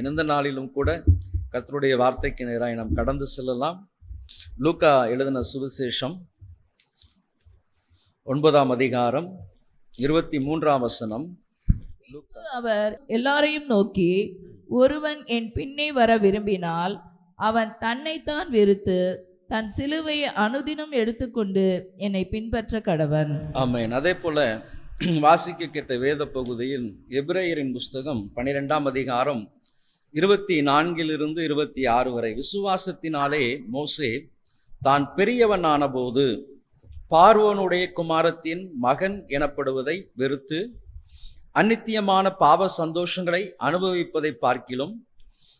இந்த நாளிலும் கூட கர்த்தருடைய வார்த்தைக்கு நேராக நாம் கடந்து செல்லலாம். லூக்கா எழுதின சுவிசேஷம் 9ஆம் அதிகாரம் 23ஆம் வசனம். அவர் எல்லாரையும் நோக்கி, ஒருவன் என் பின்னே வர விரும்பினால் அவன் தன்னைத்தான் வெறுத்து தன் சிலுவையை அனுதினம் எடுத்துக்கொண்டு என்னை பின்பற்ற கடவன். ஆமென். அதே போல வாசிக்க கேட்ட வேத பகுதியில் எபிரேயரின் புஸ்தகம் 12ஆம் அதிகாரம் 24 26 வரை, விசுவாசத்தினாலே மோசே தான் பெரியவனான போது பார்வோனுடைய குமாரத்தின் மகன் எனப்படுவதை வெறுத்து அநித்தியமான பாவ சந்தோஷங்களை அனுபவிப்பதை பார்க்கிலும்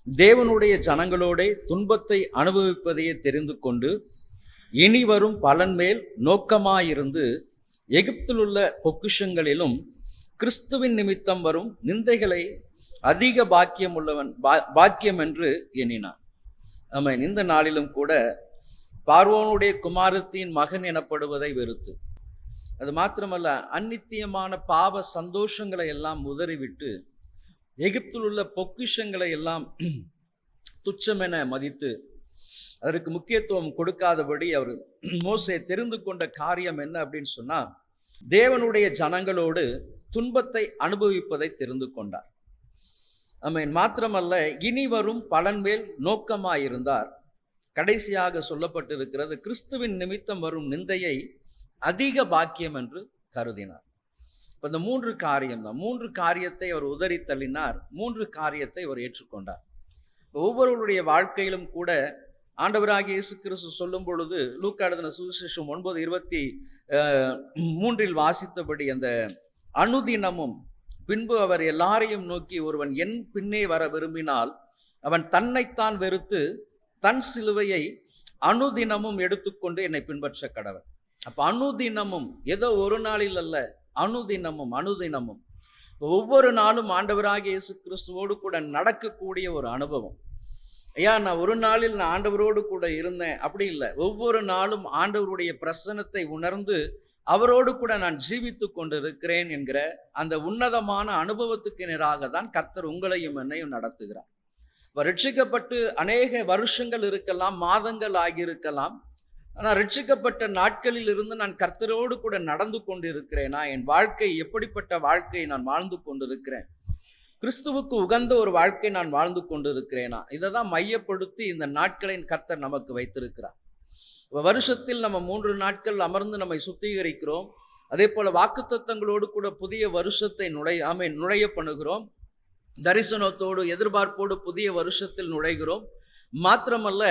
தேவனுடைய ஜனங்களோட துன்பத்தை அனுபவிப்பதையே தெரிந்து கொண்டு இனி வரும் பலன் மேல் நோக்கமாயிருந்து எகிப்தில் உள்ள பொக்கிஷங்களிலும் கிறிஸ்துவின் நிமித்தம் வரும் நிந்தைகளை அதிக பாக்கியம் என்று எண்ணினார். ஆமென். இந்த நாளிலும் கூட பார்வோனுடைய குமாரத்தின் மகன் எனப்படுவதை வெறுத்து, அது மாத்திரமல்ல, அநித்தியமான பாவ சந்தோஷங்களை எல்லாம் உதறிவிட்டு எகிப்தில் உள்ள பொக்கிஷங்களை எல்லாம் துச்சமென மதித்து அதற்கு முக்கியத்துவம் கொடுக்காதபடி அவர் மோசே தெரிந்து கொண்ட காரியம் என்ன அப்படின்னு சொன்னா, தேவனுடைய ஜனங்களோடு துன்பத்தை அனுபவிப்பதை தெரிந்து கொண்டார். ஆமென். மாத்திரமல்ல, இனி வரும் பலன் மேல் நோக்கமாயிருந்தார். கடைசியாக சொல்லப்பட்டிருக்கிறது, கிறிஸ்துவின் நிமித்தம் வரும் நிந்தையை அதிக பாக்கியம் என்று கருதினார். இப்போ இந்த மூன்று காரியத்தை அவர் உதறி தள்ளினார். 3 காரியத்தை அவர் ஏற்றுக்கொண்டார். ஒவ்வொருவருடைய வாழ்க்கையிலும் கூட ஆண்டவராகிய இயேசு கிறிஸ்து சொல்லும் பொழுது, லூக்கா எழுதின சுவிசேஷம் 9:23 வாசித்தபடி, அந்த அனுதினமும் பின்பு அவர் எல்லாரையும் நோக்கி, ஒருவன் என் பின்னே வர விரும்பினால் அவன் தன்னைத்தான் வெறுத்து தன் சிலுவையை அனுதினமும் எடுத்துக்கொண்டு என்னை பின்பற்ற கடவன். அப்ப அனுதினமும், ஏதோ ஒரு நாளில் அல்ல, அனுதினமும் ஒவ்வொரு நாளும் ஆண்டவராகிய இயேசு கிறிஸ்துவோடு கூட நடக்கக்கூடிய ஒரு அனுபவம். ஐயா, நான் ஒரு நாளில் நான் ஆண்டவரோடு கூட இருந்தேன் அப்படி இல்லை. ஒவ்வொரு நாளும் ஆண்டவருடைய பிரசன்னத்தை உணர்ந்து அவரோடு கூட நான் ஜீவித்து கொண்டு இருக்கிறேன் என்கிற அந்த உன்னதமான அனுபவத்துக்கு நேராக தான் கர்த்தர் உங்களையும் என்னையும் நடத்துகிறார். ரட்சிக்கப்பட்டு அநேக வருஷங்கள் இருக்கலாம், மாதங்கள் ஆகியிருக்கலாம். ஆனால் ரட்சிக்கப்பட்ட நாட்களில் இருந்து நான் கர்த்தரோடு கூட நடந்து கொண்டு இருக்கிறேனா? என் வாழ்க்கை எப்படிப்பட்ட வாழ்க்கையை நான் வாழ்ந்து கொண்டிருக்கிறேன்? கிறிஸ்துவுக்கு உகந்த ஒரு வாழ்க்கை நான் வாழ்ந்து கொண்டு இருக்கிறேனா? இதை தான் மையப்படுத்தி இந்த நாட்களின் கர்த்தர் நமக்கு வைத்திருக்கிறார். வருஷத்தில் நம்ம 3 நாட்கள் அமர்ந்து நம்மை சுத்திகரிக்கிறோம். அதே போல வாக்குத்தத்தங்களோடு கூட புதிய வருஷத்தை நுழைய பண்ணுகிறோம். தரிசனத்தோடு எதிர்பார்ப்போடு புதிய வருஷத்தில் நுழைகிறோம். மாத்திரமல்ல,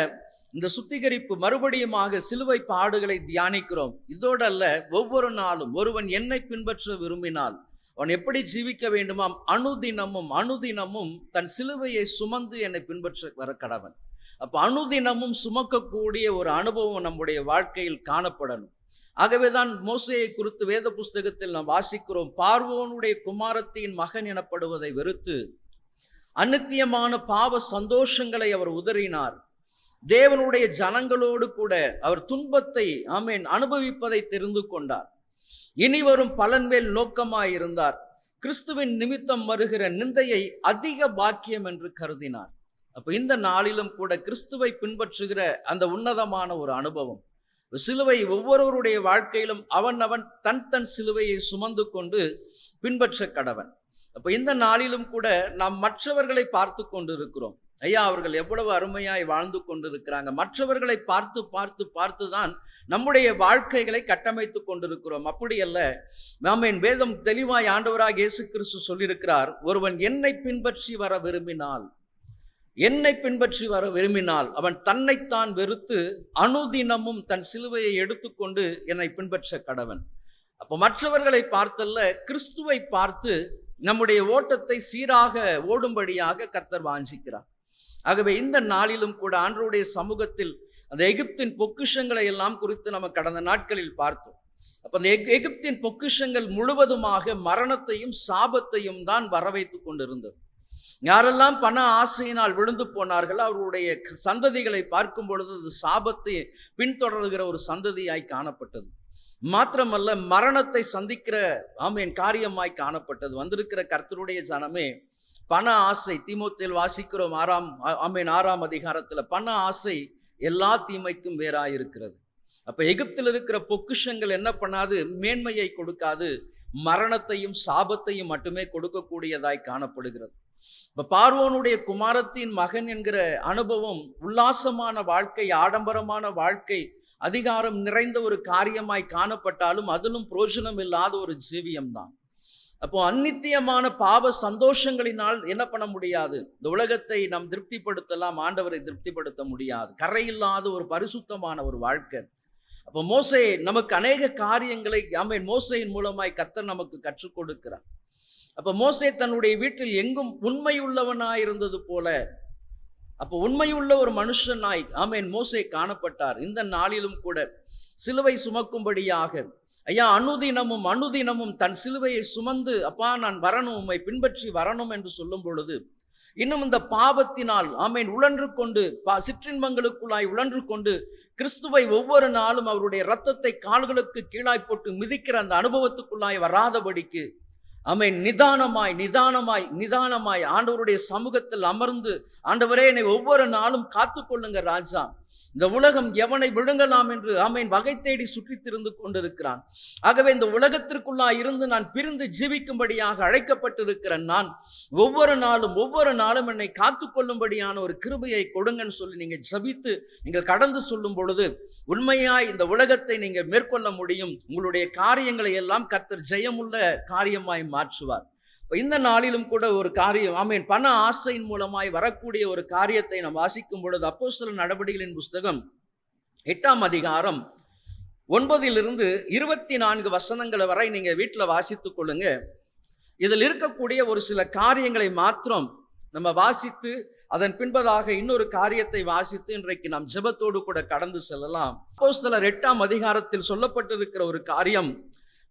இந்த சுத்திகரிப்பு மறுபடியுமாக சிலுவை பாடுகளை தியானிக்கிறோம். இதோடு அல்ல, ஒவ்வொரு நாளும் ஒருவன் என்னை பின்பற்ற விரும்பினால் அவன் எப்படி ஜீவிக்க வேண்டுமாம்? அனுதினமும் தன் சிலுவையை சுமந்து என்னை பின்பற்ற வர கடவன். அப்ப அனுதினமும் சுமக்கக்கூடிய ஒரு அனுபவம் நம்முடைய வாழ்க்கையில் காணப்படணும். ஆகவேதான் மோசேயை குறித்து வேத புஸ்தகத்தில் நாம் வாசிக்கிறோம், பார்வோனுடைய குமாரத்தின் மகன் எனப்படுவதை வெறுத்து அநித்தியமான பாவ சந்தோஷங்களை அவர் உதறினார். தேவனுடைய ஜனங்களோடு கூட அவர் துன்பத்தை அனுபவிப்பதை தெரிந்து கொண்டார். இனி வரும் பலன் மேல் நோக்கமாயிருந்தார். கிறிஸ்துவின் நிமித்தம் வருகிற நிந்தையை அதிக பாக்கியம் என்று கருதினார். அப்ப இந்த நாளிலும் கூட கிறிஸ்துவை பின்பற்றுகிற அந்த உன்னதமான ஒரு அனுபவம், சிலுவை ஒவ்வொருவருடைய வாழ்க்கையிலும் அவன் தன் சிலுவையை சுமந்து கொண்டு பின்பற்ற கடவன். அப்ப இந்த நாளிலும் கூட நாம் மற்றவர்களை பார்த்து கொண்டு இருக்கிறோம். ஐயா, அவர்கள் எவ்வளவு அருமையாய் வாழ்ந்து கொண்டிருக்கிறாங்க. மற்றவர்களை பார்த்து தான் நம்முடைய வாழ்க்கைகளை கட்டமைத்து கொண்டிருக்கிறோம். அப்படி அல்ல. வேதம் தெளிவாய் ஆண்டவராக இயேசு கிறிஸ்து சொல்லியிருக்கிறார், ஒருவன் என்னை பின்பற்றி வர விரும்பினால் அவன் தன்னைத்தான் வெறுத்து அனுதினமும் தன் சிலுவையை எடுத்துக்கொண்டு என்னை பின்பற்ற கடவன். அப்போ மற்றவர்களை பார்த்தல்ல, கிறிஸ்துவை பார்த்து நம்முடைய ஓட்டத்தை சீராக ஓடும்படியாக கர்த்தர் வாஞ்சிக்கிறார். ஆகவே இந்த நாளிலும் கூட ஆண்டவருடைய சமூகத்தில் அந்த எகிப்தின் பொக்கிஷங்களை எல்லாம் குறித்து நம்ம கடந்த நாட்களில் பார்த்தோம். அப்ப அந்த எகிப்தின் பொக்கிஷங்கள் முழுவதுமாக மரணத்தையும் சாபத்தையும் தான் வரவைத்து கொண்டிருந்தது. யாரெல்லாம் பண ஆசையினால் விழுந்து போனார்கள், அவருடைய சந்ததிகளை பார்க்கும் பொழுது அது சாபத்தை பின்தொடர்கிற ஒரு சந்ததியாய் காணப்பட்டது. மாத்திரமல்ல, மரணத்தை சந்திக்கிற காரியமாய் காணப்பட்டது. வந்திருக்கிற கர்த்தருடைய ஜனமே, பண ஆசை, தீமோத்தேயுவில் வாசிக்கிறோம் 6ஆம் அதிகாரத்துல, பண ஆசை எல்லா தீமைக்கும் வேறாயிருக்கிறது. அப்ப எகிப்தில் இருக்கிற பொக்கிஷங்கள் என்ன பண்ணாது? மேன்மையை கொடுக்காது, மரணத்தையும் சாபத்தையும் மட்டுமே கொடுக்கக்கூடியதாய் காணப்படுகிறது. இப்ப பார்வோனுடைய குமாரத்தின் மகன் என்கிற அனுபவம் உல்லாசமான வாழ்க்கை, ஆடம்பரமான வாழ்க்கை, அதிகாரம் நிறைந்த ஒரு காரியமாய் காணப்பட்டாலும் அதிலும் பிரயோஜனம் இல்லாத ஒரு ஜீவியம்தான். அப்போ அந்நித்தியமான பாவ சந்தோஷங்களினால் என்ன பண்ண முடியாது? இந்த உலகத்தை நாம் திருப்திப்படுத்தலாம், ஆண்டவரை திருப்திப்படுத்த முடியாது. கரையில்லாத ஒரு பரிசுத்தமான ஒரு வாழ்க்கை. அப்போ மோசே நமக்கு அநேக காரியங்களை மோசேயின் மூலமாய் கர்த்தர் நமக்கு கற்றுக் கொடுக்கிறார். அப்ப மோசே தன்னுடைய வீட்டில் எங்கும் உண்மையுள்ளவனாய் இருந்தது போல, அப்போ உண்மையுள்ள ஒரு மனுஷனாய் மோசே காணப்பட்டார். இந்த நாளிலும் கூட சிலுவை சுமக்கும்படியாக ஐயா அனுதினமும் தன் சிலுவையை சுமந்து, அப்பா நான் வரணும், உம்மை பின்பற்றி வரணும் என்று சொல்லும் பொழுது, இன்னும் இந்த பாவத்தினால் உழன்று கொண்டு, சிற்றின்பங்களுக்குள்ளாய் உழன்று கொண்டு, கிறிஸ்துவை ஒவ்வொரு நாளும் அவருடைய இரத்தத்தை கால்களுக்கு கீழாய் போட்டு மிதிக்கிற அந்த அனுபவத்துக்குள்ளாய் வராதபடிக்கு நிதானமாய் ஆண்டவருடைய சமூகத்தில் அமர்ந்து, ஆண்டவரே என்னை ஒவ்வொரு நாளும் காத்து கொள்ளுங்க ராஜா, இந்த உலகம் எவனை விழுங்கலாம் என்று வகை தேடி சுற்றி திரிந்து கொண்டிருக்கிறான். ஆகவே இந்த உலகத்திற்குள்ளாய் இருந்து நான் பிரிந்து ஜீவிக்கும்படியாக அழைக்கப்பட்டிருக்கிற நான் ஒவ்வொரு நாளும் என்னை காத்து கொள்ளும்படியான ஒரு கிருபையை கொடுங்கன்னு சொல்லி நீங்க ஜெபித்து நீங்கள் கடந்து சொல்லும் பொழுது உண்மையாய் இந்த உலகத்தை நீங்க மேற்கொள்ள முடியும். உங்களுடைய காரியங்களை எல்லாம் கர்த்தர் ஜெயமுள்ள காரியமாய் மாற்றுவார். இந்த நாளிலும் கூட ஒரு காரியம் பண ஆசையின் மூலமாய் வரக்கூடிய ஒரு காரியத்தை நாம் வாசிக்கும் பொழுது அப்போஸ்தலர் நடவடிக்கைகளின் புஸ்தகம் 8ஆம் அதிகாரம் 9 24 வசனங்களை வரை நீங்க வீட்டில் வாசித்துக் கொள்ளுங்க. இதில் இருக்கக்கூடிய ஒரு சில காரியங்களை மாத்திரம் நம்ம வாசித்து அதன் பின்பதாக இன்னொரு காரியத்தை வாசித்து இன்றைக்கு நாம் ஜெபத்தோடு கூட கடந்து செல்லலாம். அப்போஸ்தலர் 8ஆம் அதிகாரத்தில் சொல்லப்பட்டிருக்கிற ஒரு காரியம்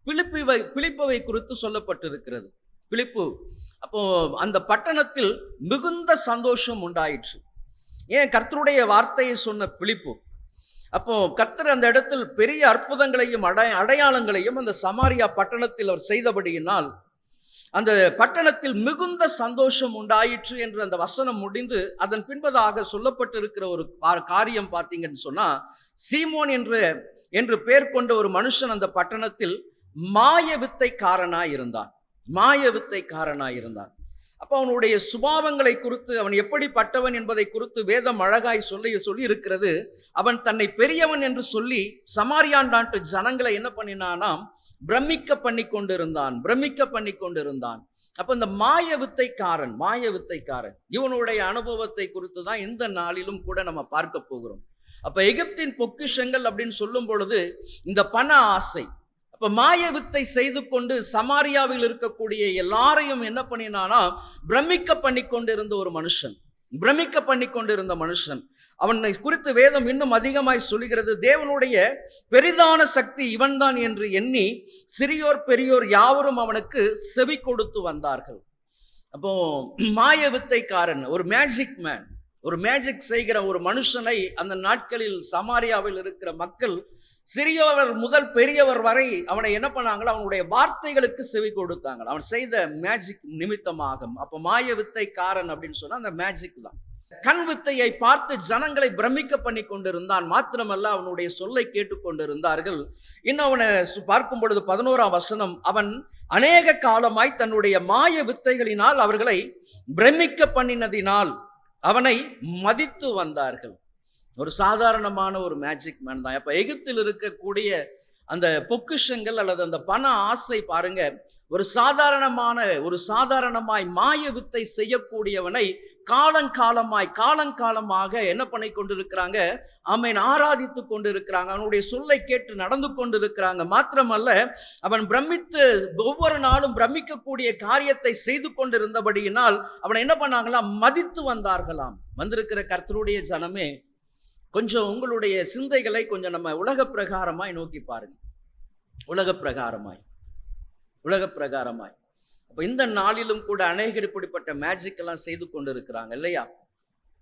பிலிப்பை குறித்து சொல்லப்பட்டிருக்கிறது. பிலிப்பு, அப்போ அந்த பட்டணத்தில் மிகுந்த சந்தோஷம் உண்டாயிற்று. ஏன்? கர்த்தருடைய வார்த்தையை சொன்ன பிலிப்பு. அப்போ கர்த்தர் அந்த இடத்தில் பெரிய அற்புதங்களையும் அடையாளங்களையும் அந்த சமாரியா பட்டணத்தில் அவர் செய்தபடியினால் அந்த பட்டணத்தில் மிகுந்த சந்தோஷம் உண்டாயிற்று என்று அந்த வசனம் முடிந்து அதன் பின்பதாக சொல்லப்பட்டிருக்கிற ஒரு காரியம் பார்த்தீங்கன்னு சொன்னா, சீமோன் என்று பெயர் கொண்ட ஒரு மனுஷன் அந்த பட்டணத்தில் மாய வித்தைக்காரனாய் இருந்தான். அப்ப அவனுடைய சுபாவங்களை குறித்து, அவன் எப்படிப்பட்டவன் என்பதை குறித்து வேதம் அழகாய் சொல்லி இருக்கிறது. அவன் தன்னை பெரியவன் என்று சொல்லி சமாரியான் நாட்டு ஜனங்களை என்ன பண்ணினானாம்? பிரமிக்க பண்ணி கொண்டிருந்தான். அப்ப இந்த மாய வித்தைக்காரன் இவனுடைய அனுபவத்தை குறித்து தான் இந்த நாளிலும் கூட நம்ம பார்க்க போகிறோம். அப்ப எகிப்தின் பொக்கிஷங்கள் அப்படின்னு சொல்லும் பொழுது இந்த பண ஆசை, அப்ப மாய வித்தை செய்து கொண்டு சமாரியாவில் இருக்கக்கூடிய எல்லாரையும் என்ன பண்ணினானா? பிரமிக்க பண்ணி கொண்டிருந்த மனுஷன். அவனை குறித்து வேதம் இன்னும் அதிகமாய் சொல்லுகிறது. தேவனுடைய பெரிதான சக்தி இவன்தான் என்று எண்ணி சிறியோர் பெரியோர் யாவரும் அவனுக்கு செவி கொடுத்து வந்தார்கள். அப்போ மாய வித்தைக்காரன், ஒரு மேஜிக் மேன், ஒரு மேஜிக் செய்கிற ஒரு மனுஷனை அந்த நாட்களில் சமாரியாவில் இருக்கிற மக்கள் சிறியவர் முதல் பெரியவர் வரை அவனை என்ன பண்ணாங்களோ அவனுடைய வார்த்தைகளுக்கு செவி கொடுத்தாங்க, அவன் செய்த மேஜிக் நிமித்தமாக. அப்ப மாய வித்தைக்காரன் அப்படின்னு சொன்னா அந்த மேஜிக் தான். கண் வித்தையை பார்த்து ஜனங்களை பிரமிக்க பண்ணி கொண்டிருந்தான். மாத்திரமல்ல, அவனுடைய சொல்லை கேட்டுக்கொண்டிருந்தார்கள். இன்னும் அவனை பார்க்கும் பொழுது 11ஆம் வசனம், அவன் அநேக காலமாய் தன்னுடைய மாய வித்தைகளினால் அவர்களை பிரமிக்க பண்ணினதினால் அவனை மதித்து வந்தார்கள். ஒரு சாதாரணமான ஒரு மேஜிக் மேன் தான். அப்ப எகிப்தில் இருக்கக்கூடிய அந்த பொக்கிஷங்கள் அல்லது அந்த பண ஆசை பாருங்க, ஒரு சாதாரணமாய் மாய வித்தை செய்யக்கூடியவனை காலங்காலமாக என்ன பண்ணி கொண்டிருக்கிறாங்க? ஆராதித்து கொண்டிருக்கிறாங்க. அவனுடைய சொல்லை கேட்டு நடந்து கொண்டிருக்கிறாங்க. மாத்திரமல்ல, அவன் பிரமித்து ஒவ்வொரு நாளும் பிரமிக்கக்கூடிய காரியத்தை செய்து கொண்டிருந்தபடியினால் அவனை என்ன பண்ணாங்களாம்? மதித்து வந்தார்களாம். வந்திருக்கிற கர்த்தருடைய ஜனமே, கொஞ்சம் உங்களுடைய சிந்தைகளை கொஞ்சம் நம்ம உலக பிரகாரமாய் நோக்கி பாருங்க. உலக பிரகாரமாய் அப்ப இந்த நாளிலும் கூட அநேகர் இப்படிப்பட்ட மேஜிக் எல்லாம் செய்து கொண்டிருக்கிறாங்க இல்லையா?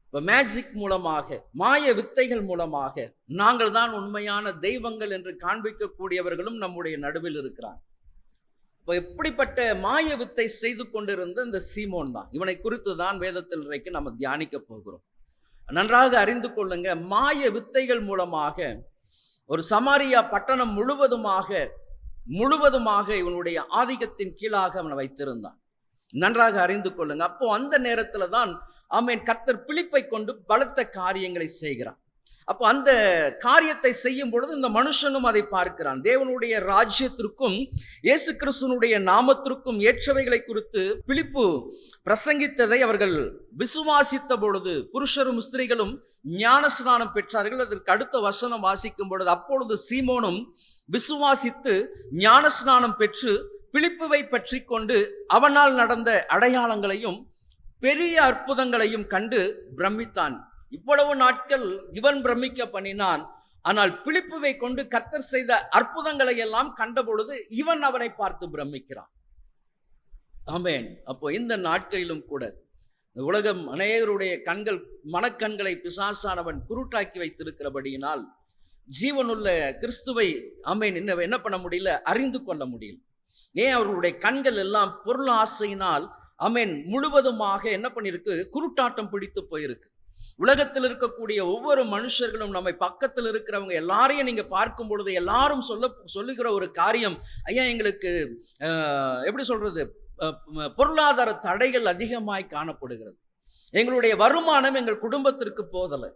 இப்ப மேஜிக் மூலமாக, மாய வித்தைகள் மூலமாக நாங்கள் தான் உண்மையான தெய்வங்கள் என்று காண்பிக்கக்கூடியவர்களும் நம்முடைய நடுவில் இருக்கிறாங்க. இப்போ எப்படிப்பட்ட மாய வித்தை செய்து கொண்டிருந்த இந்த சீமோன் தான். இவனை குறித்து தான் வேதத்தில் இன்றைக்கு நம்ம தியானிக்க போகிறோம். நன்றாக அறிந்து கொள்ளுங்க, மாய வித்தைகள் மூலமாக ஒரு சமாரியா பட்டணம் முழுவதுமாக இவனுடைய ஆதிக்கத்தின் கீழாக அவனை வைத்திருந்தான். நன்றாக அறிந்து கொள்ளுங்க. அப்போ அந்த நேரத்துல தான் ஆமென் கர்த்தர் பிலிப்பை கொண்டு பலத்த காரியங்களை செய்கிறான். அப்போ அந்த காரியத்தை செய்யும் பொழுது இந்த மனுஷனும் அதை பார்க்கிறான். தேவனுடைய ராஜ்யத்திற்கும் இயேசு கிறிஸ்துவினுடைய நாமத்திற்கும் ஏற்றவைகளை குறித்து பிலிப்பு பிரசங்கித்ததை அவர்கள் விசுவாசித்த பொழுது புருஷரும் ஸ்திரீகளும் ஞானஸ்நானம் பெற்றார்கள். அதற்கு அடுத்த வசனம் வாசிக்கும் பொழுது, அப்பொழுது சீமோனும் விசுவாசித்து ஞானஸ்நானம் பெற்று பிலிப்புவை பற்றி கொண்டு அவனால் நடந்த அடையாளங்களையும் பெரிய அற்புதங்களையும் கண்டு பிரமித்தான். இவ்வளவு நாட்கள் இவன் பிரமிக்க பண்ணினான். ஆனால் பிலிப்புவை கொண்டு கர்த்தர் செய்த அற்புதங்களை எல்லாம் கண்டபொழுது இவன் அவனை பார்த்து பிரமிக்கிறான். ஆமென். அப்போ இந்த நாட்களிலும் கூட இந்த உலகம் அநேகருடைய மனக்கண்களை பிசாசானவன் குருட்டாக்கி வைத்திருக்கிறபடியினால் ஜீவனுள்ள கிறிஸ்துவை ஆமென் என்ன பண்ண முடியல, அறிந்து கொள்ள முடியல. ஏன்? அவர்களுடைய கண்கள் எல்லாம் பொருள் ஆசையினால் ஆமென் முழுவதுமாக என்ன பண்ணிருக்கு, குருட்டாட்டம் பிடித்து போயிருக்கு. உலகத்தில் இருக்கக்கூடிய ஒவ்வொரு மனுஷர்களும், நம்மை பக்கத்தில் இருக்கிறவங்க எல்லாரையும் நீங்க பார்க்கும் பொழுது எல்லாரும் சொல்லுகிற ஒரு காரியம், ஐயா எங்களுக்கு எப்படி சொல்றது, பொருளாதார தடைகள் அதிகமாய் காணப்படுகிறது, எங்களுடைய வருமானம் எங்கள் குடும்பத்திற்கு போதலை,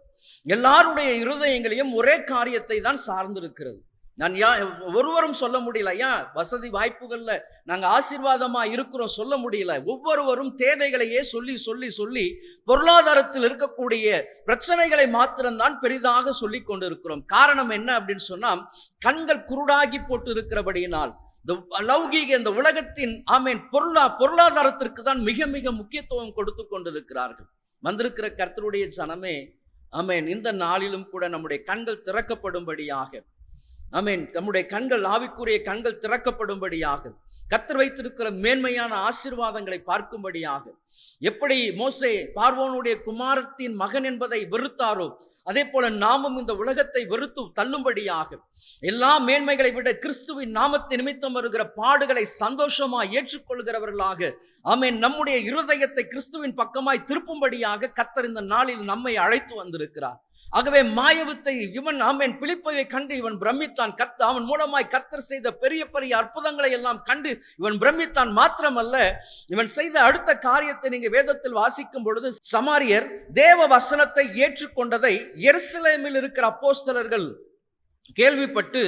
எல்லாருடைய இருதயங்களையும் ஒரே காரியத்தை தான் சார்ந்திருக்கிறது. நான் ஒருவரும் சொல்ல முடியல, ஐயா வசதி வாய்ப்புகள்ல நாங்க ஆசீர்வாதமா இருக்கிறோம் சொல்ல முடியல. ஒவ்வொருவரும் தேவைகளையே சொல்லி சொல்லி சொல்லி பொருளாதாரத்தில் இருக்கக்கூடிய பிரச்சனைகளை மாத்திரம்தான் பெரிதாக சொல்லி கொண்டு இருக்கிறோம். காரணம் என்ன அப்படின்னு சொன்னா, கண்கள் குருடாகி போட்டு இருக்கிறபடியினால் லௌகீக இந்த உலகத்தின் ஆமென் பொருளாதாரத்திற்கு தான் மிக மிக முக்கியத்துவம் கொடுத்து கொண்டிருக்கிறார்கள். வந்திருக்கிற கர்த்தருடைய ஜனமே ஆமென், இந்த நாளிலும் கூட நம்முடைய கண்கள் திறக்கப்படும்படியாக, ஆமென், நம்முடைய கண்கள் ஆவிக்குரிய கண்கள் திறக்கப்படும்படியாக, கர்த்தர் வைத்திருக்கிற மேன்மையான ஆசீர்வாதங்களை பார்க்கும்படியாக, எப்படி மோசே பார்வோனுடைய குமாரத்தின் மகன் என்பதை வெறுத்தாரோ அதே போல நாமும் இந்த உலகத்தை வெறுத்து தள்ளும்படியாக, எல்லா மேன்மைகளை விட கிறிஸ்துவின் நாமத்தை நிமித்தம் வருகிற பாடுகளை சந்தோஷமாய் ஏற்றுக்கொள்கிறவர்களாக, ஆமென், நம்முடைய இருதயத்தை கிறிஸ்துவின் பக்கமாய் திருப்பும்படியாக கர்த்தர் இந்த நாளில் நம்மை அழைத்து வந்திருக்கிறார். ஆகவே மாயவித்தை இவன் ஆமென் பிலிப்பை கண்டு இவன் பிரமித்தான். அவன் மூலமாய் கர்த்தர் செய்த பெரிய பெரிய அற்புதங்களை எல்லாம் கண்டு இவன் பிரமித்தான். மாத்திரமல்ல, இவன் செய்த அடுத்த காரியத்தை நீங்க வேதத்தில் வாசிக்கும் பொழுது, சமாரியர் தேவ வசனத்தை ஏற்றுக்கொண்டதை எருசலேமில் இருக்கிற அப்போஸ்தலர்கள் கேள்விப்பட்டு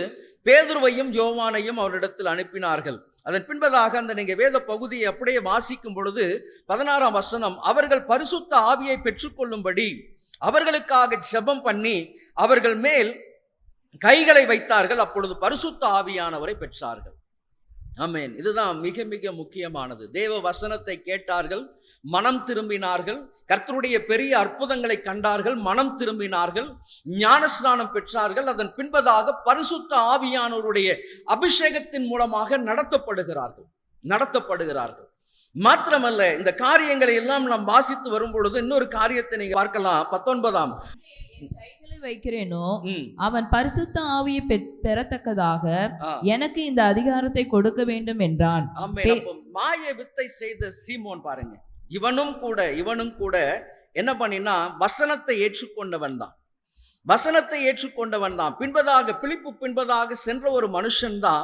பேதுருவையும் யோவானையும் அவரிடத்தில் அனுப்பினார்கள். அதன் பின்பதாக அந்த நீங்க வேத பகுதியை அப்படியே வாசிக்கும் பொழுது 16ஆம் வசனம், அவர்கள் பரிசுத்த ஆவியை பெற்றுக்கொள்ளும்படி அவர்களுக்காக ஜெபம் பண்ணி அவர்கள் மேல் கைகளை வைத்தார்கள். அப்பொழுது பரிசுத்த ஆவியானவரை பெற்றார்கள். ஆமென். இதுதான் மிக மிக முக்கியமானது. தேவ வசனத்தை கேட்டார்கள், மனம் திரும்பினார்கள், கர்த்தருடைய பெரிய அற்புதங்களை கண்டார்கள், மனம் திரும்பினார்கள், ஞானஸ்நானம் பெற்றார்கள். அதன் பின்பதாக பரிசுத்த ஆவியானவருடைய அபிஷேகத்தின் மூலமாக நடத்தப்படுகிறார்கள். மாத்திரமல்ல, இந்த காரியங்களை எல்லாம் நாம் வாசித்து வரும் பொழுது இன்னொரு காரியத்தை நீங்க பார்க்கலாம். 19ஆம் கைகளை வைக்கிறேனோ அவன் பரிசுத்த ஆவியை பெறத்தக்கதாக எனக்கு இந்த அதிகாரத்தை கொடுக்க வேண்டும் என்றான். மாய வித்தை செய்த சீமோன் பாருங்க, இவனும் கூட என்ன பண்ணினா வசனத்தை ஏற்றுக்கொண்டவன் தான். பிலிப்பு பின்பதாக சென்ற ஒரு மனுஷன் தான்.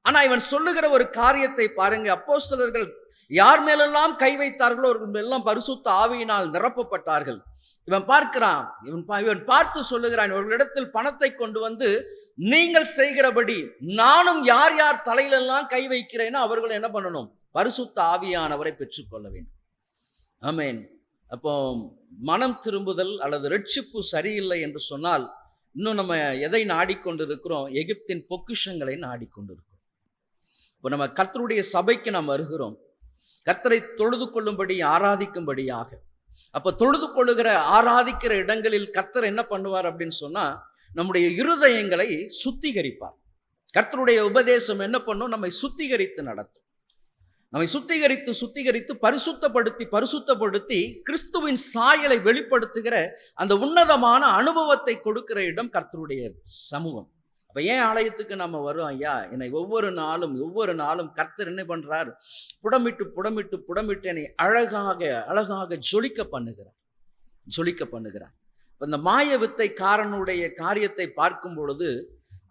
ஆனா இவன் சொல்லுகிற ஒரு காரியத்தை பாருங்க, அப்போஸ்தலர்கள் யார் மேலெல்லாம் கை வைத்தார்களோ அவர்கள் எல்லாம் பரிசுத்த ஆவியினால் நிரப்பப்பட்டார்கள். இவன் பார்க்கிறான், இவன் பார்த்து சொல்லுகிறான், இவர்களிடத்தில் பணத்தை கொண்டு வந்து நீங்கள் செய்கிறபடி நானும் யார் யார் தலையிலெல்லாம் கை வைக்கிறேனோ அவர்கள் என்ன பண்ணணும், பரிசுத்த ஆவியானவரை பெற்றுக்கொள்ள வேண்டும். ஆமென். அப்போ மனம் திரும்புதல் அல்லது ரட்சிப்பு சரியில்லை என்று சொன்னால் இன்னும் நம்ம எதை நாடிக்கொண்டிருக்கிறோம்? எகிப்தின் பொக்கிஷங்களை நாடிக்கொண்டிருக்கிறோம். இப்போ நம்ம கர்த்தருடைய சபைக்கு நாம் வருகிறோம், கர்த்தரை தொழுது கொள்ளும்படி ஆராதிக்கும்படியாக. அப்ப தொழுது கொள்ளுகிற ஆராதிக்கிற இடங்களில் கர்த்தர் என்ன பண்ணுவார் அப்படின்னு சொன்னா, நம்முடைய இருதயங்களை சுத்திகரிப்பார். கர்த்தருடைய உபதேசம் என்ன பண்ணும்? நம்மை சுத்திகரித்து நடத்தும். நம்மை சுத்திகரித்து பரிசுத்தப்படுத்தி கிறிஸ்துவின் சாயலை வெளிப்படுத்துகிற அந்த உன்னதமான அனுபவத்தை கொடுக்கிற இடம் கர்த்தருடைய சமூகம். இப்போ ஏன் ஆலயத்துக்கு நம்ம வரோம் ஐயா? என்னை ஒவ்வொரு நாளும் கர்த்தர் என்ன பண்றார்? புடமிட்டு என்னை அழகாக ஜொலிக்க பண்ணுகிறார். இந்த மாய வித்தைக்காரனுடைய காரியத்தை பார்க்கும் பொழுது,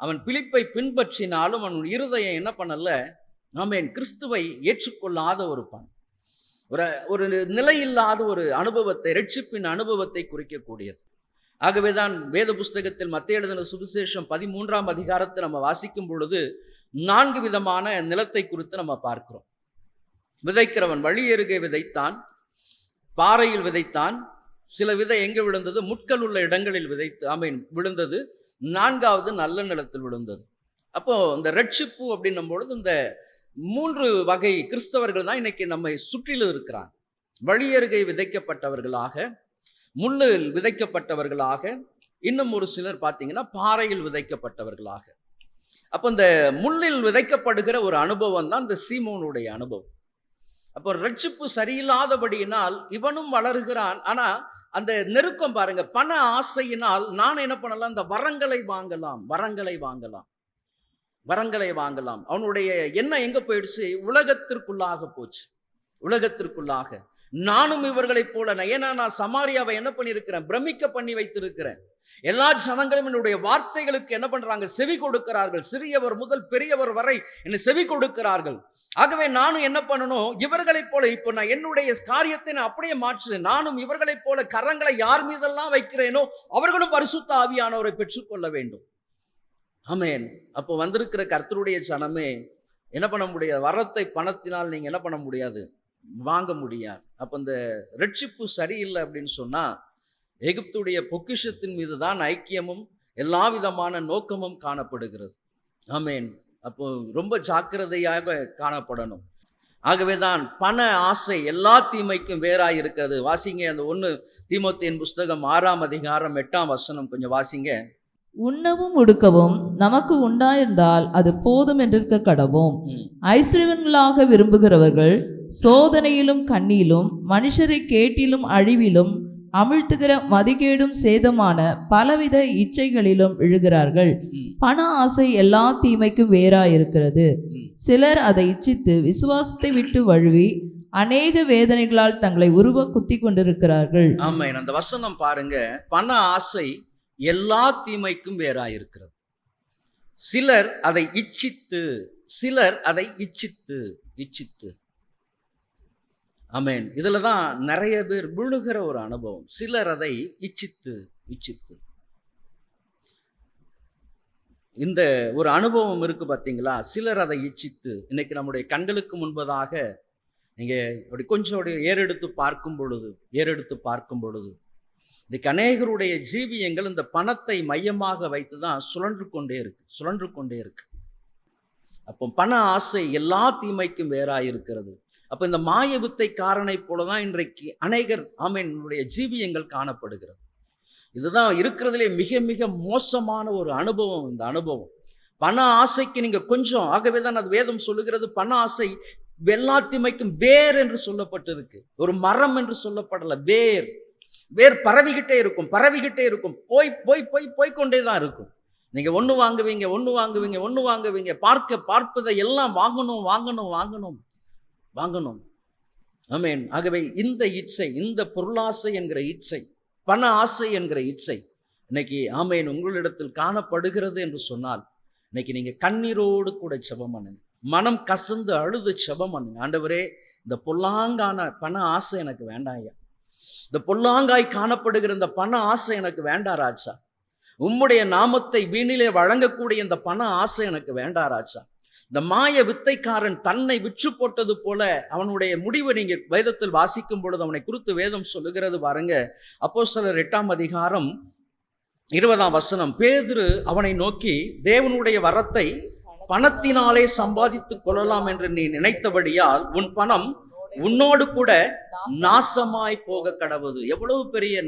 அவன் பிலிப்பை பின்பற்றினாலும் அவன் இருதயம் என்ன பண்ணல? ஆமென், கிறிஸ்துவை ஏற்றுக்கொள்ளாத ஒரு நிலையில்லாத ஒரு அனுபவத்தை, ரட்சிப்பின் அனுபவத்தை குறிக்கக்கூடியது. ஆகவேதான் வேத புஸ்தகத்தில் மத்தேயு எழுதின சுவிசேஷம் 13ஆம் அதிகாரத்தை நம்ம வாசிக்கும் பொழுது 4 விதமான நிலத்தை குறித்து நம்ம பார்க்கிறோம். விதைக்கிறவன் வழி அருகே விதைத்தான், பாறையில் விதைத்தான், சில விதை எங்கே விழுந்தது? முட்கள் உள்ள இடங்களில் விழுந்தது, 4வது நல்ல நிலத்தில் விழுந்தது. அப்போ இந்த ரட்சிப்பு அப்படின்னும் பொழுது இந்த 3 வகை கிறிஸ்தவர்கள் தான் இன்னைக்கு நம்மை சுற்றிலும் இருக்கிறார். வழி அருகே விதைக்கப்பட்டவர்களாக, முள்ளில் விதைக்கப்பட்டவர்களாக, இன்னும் ஒரு சிலர் பார்த்தீங்கன்னா பாறையில் விதைக்கப்பட்டவர்களாக. அப்போ இந்த முள்ளில் விதைக்கப்படுகிற ஒரு அனுபவம் தான் இந்த சீமோனுடைய அனுபவம். அப்போ ரட்சிப்பு சரியில்லாதபடியினால் இவனும் வளருகிறான். ஆனா அந்த நெருக்கம் பாருங்க, பண ஆசையினால் நான் என்ன பண்ணலாம்? இந்த வரங்களை வாங்கலாம். அவனுடைய எண்ணம் எங்க போயிடுச்சு? உலகத்திற்குள்ளாக போச்சு. நானும் இவர்களைப் போல, ஏன்னா நான் சமாரியாவை என்ன பண்ணியிருக்கிறேன்? பிரமிக்க பண்ணி வைத்திருக்கிறேன். எல்லா ஜனங்களும் என்னுடைய வார்த்தைகளுக்கு என்ன பண்றாங்க? செவி கொடுக்கிறார்கள். சிறியவர் முதல் பெரியவர் வரை என்னை செவி கொடுக்கிறார்கள். ஆகவே நானும் என்ன பண்ணணும்? இவர்களைப் போல, இப்போ நான் என்னுடைய காரியத்தை நான் அப்படியே மாற்றுறேன். நானும் இவர்களைப் போல கரங்களை யார் மீதெல்லாம் வைக்கிறேனோ அவர்களும் பரிசுத்த ஆவியானவரை பெற்றுக்கொள்ள வேண்டும். ஆமென். அப்போ வந்திருக்கிற கர்த்தருடைய ஜனமே என்ன பண்ண முடியாது? வரத்தை பணத்தினால் நீங்க என்ன பண்ண முடியாது? வாங்க முடியாது. அப்போ இந்த ரட்சிப்பு சரியில்லை அப்படின்னு சொன்னா, எகிப்துடைய பொக்கிஷத்தின் மீது தான் ஐக்கியமும் எல்லா விதமான நோக்கமும் காணப்படுகிறது. ஆமென். அப்போ ரொம்ப ஜாக்கிரதையாக காணப்படணும். ஆகவேதான் பண ஆசை எல்லா தீமைக்கும் வேறாய் இருக்கிறது. வாசிங்க அந்த 1 தீமோத்தேயின் புஸ்தகம் 6ஆம் அதிகாரம் 8ஆம் வசனம் கொஞ்சம் வாசிங்க. உண்ணவும் உடுக்கவும் நமக்கு உண்டாயிருந்தால் அது போதும் என்றிருக்க கடவோம். ஐஸ்வர்யங்களாக விரும்புகிறவர்கள் சோதனையிலும் கண்ணியிலும் மனுஷரை கேட்டிலும் அழிவிலும் அமிழ்த்துகிற மதிகேடும் சேதமான பலவித இச்சைகளிலும் விழுகிறார்கள். பண ஆசை எல்லா தீமைக்கும் வேறாயிருக்கிறது. சிலர் அதை இச்சித்து விசுவாசத்தை விட்டு வழுவி அநேக வேதனைகளால் தங்களை உருவ குத்தி கொண்டிருக்கிறார்கள். ஆமென். அந்த வசனம் பாருங்க, பண ஆசை எல்லா தீமைக்கும் வேறாயிருக்கிறது. சிலர் அதை இச்சித்து ஆமென். இதுல தான் நிறைய பேர் விழுகிற ஒரு அனுபவம். சிலர் அதை இச்சித்து இந்த ஒரு அனுபவம் இருக்கு பார்த்தீங்களா? சிலர் அதை இச்சித்து இன்னைக்கு நம்முடைய கண்களுக்கு முன்பதாக நீங்க அப்படி கொஞ்சம் ஏறெடுத்து பார்க்கும் பொழுது இன்னைக்கு அநேகருடைய ஜீவியங்கள் இந்த பணத்தை மையமாக வைத்து தான் சுழன்று கொண்டே இருக்கு. அப்போ பண ஆசை எல்லா தீமைக்கும் வேறாயிருக்கிறது. அப்போ இந்த மாய வித்தைக்காரனை போலதான் இன்றைக்கு அநேகர் ஆமெனுடைய ஜீவியங்கள் காணப்படுகிறது. இதுதான் இருக்கிறதுலே மிக மிக மோசமான ஒரு அனுபவம். இந்த அனுபவம் பண ஆசைக்கு நீங்க கொஞ்சம், ஆகவே தான் அது வேதம் சொல்லுகிறது, பண ஆசை எல்லா தீமைக்கும் வேர் என்று சொல்லப்பட்டிருக்கு. ஒரு மரம் என்று சொல்லப்படல, வேர் பரவிக்கிட்டே இருக்கும். போய்கொண்டே தான் இருக்கும். நீங்க ஒன்று வாங்குவீங்க, பார்ப்பதை எல்லாம் வாங்கணும். ஆமென். ஆகவே இந்த இச்சை, இந்த பொருளாசை என்கிற இச்சை, பண ஆசை என்கிற இச்சை இன்னைக்கு ஆமென் உங்களிடத்தில் காணப்படுகிறது என்று சொன்னால், இன்னைக்கு நீங்க கண்ணீரோடு கூட ஜெபம் பண்ணுங்க. மனம் கசந்து அழுது ஜெபம் பண்ணுங்க. ஆண்டவரே, இந்த பொல்லாங்கான பண ஆசை எனக்கு வேண்டாம் ஐயா. இந்த பொல்லாங்காய் காணப்படுகிற இந்த பண ஆசை எனக்கு வேண்டாம் ராஜா. உம்முடைய நாமத்தை வீணிலே வழங்கக்கூடிய இந்த பண ஆசை எனக்கு வேண்டாம் ராஜா. இந்த மாய வித்தைக்காரன் தன்னை விற்று போட்டது போல அவனுடைய முடிவை நீங்க வேதத்தில் வாசிக்கும் பொழுது அவனை குறித்து வேதம் சொல்லுகிறது பாருங்க. அப்போஸ்தலர் 8ஆம் அதிகாரம் 20ஆம் வசனம். பேதுரு அவனை நோக்கி, தேவனுடைய வரத்தை பணத்தினாலே சம்பாதித்துக் கொள்ளலாம் என்று நீ நினைத்தபடியால் உன் பணம் உன்னோடு கூட நாசமாய் போக கடவுது. எவ்வளவு பெரிய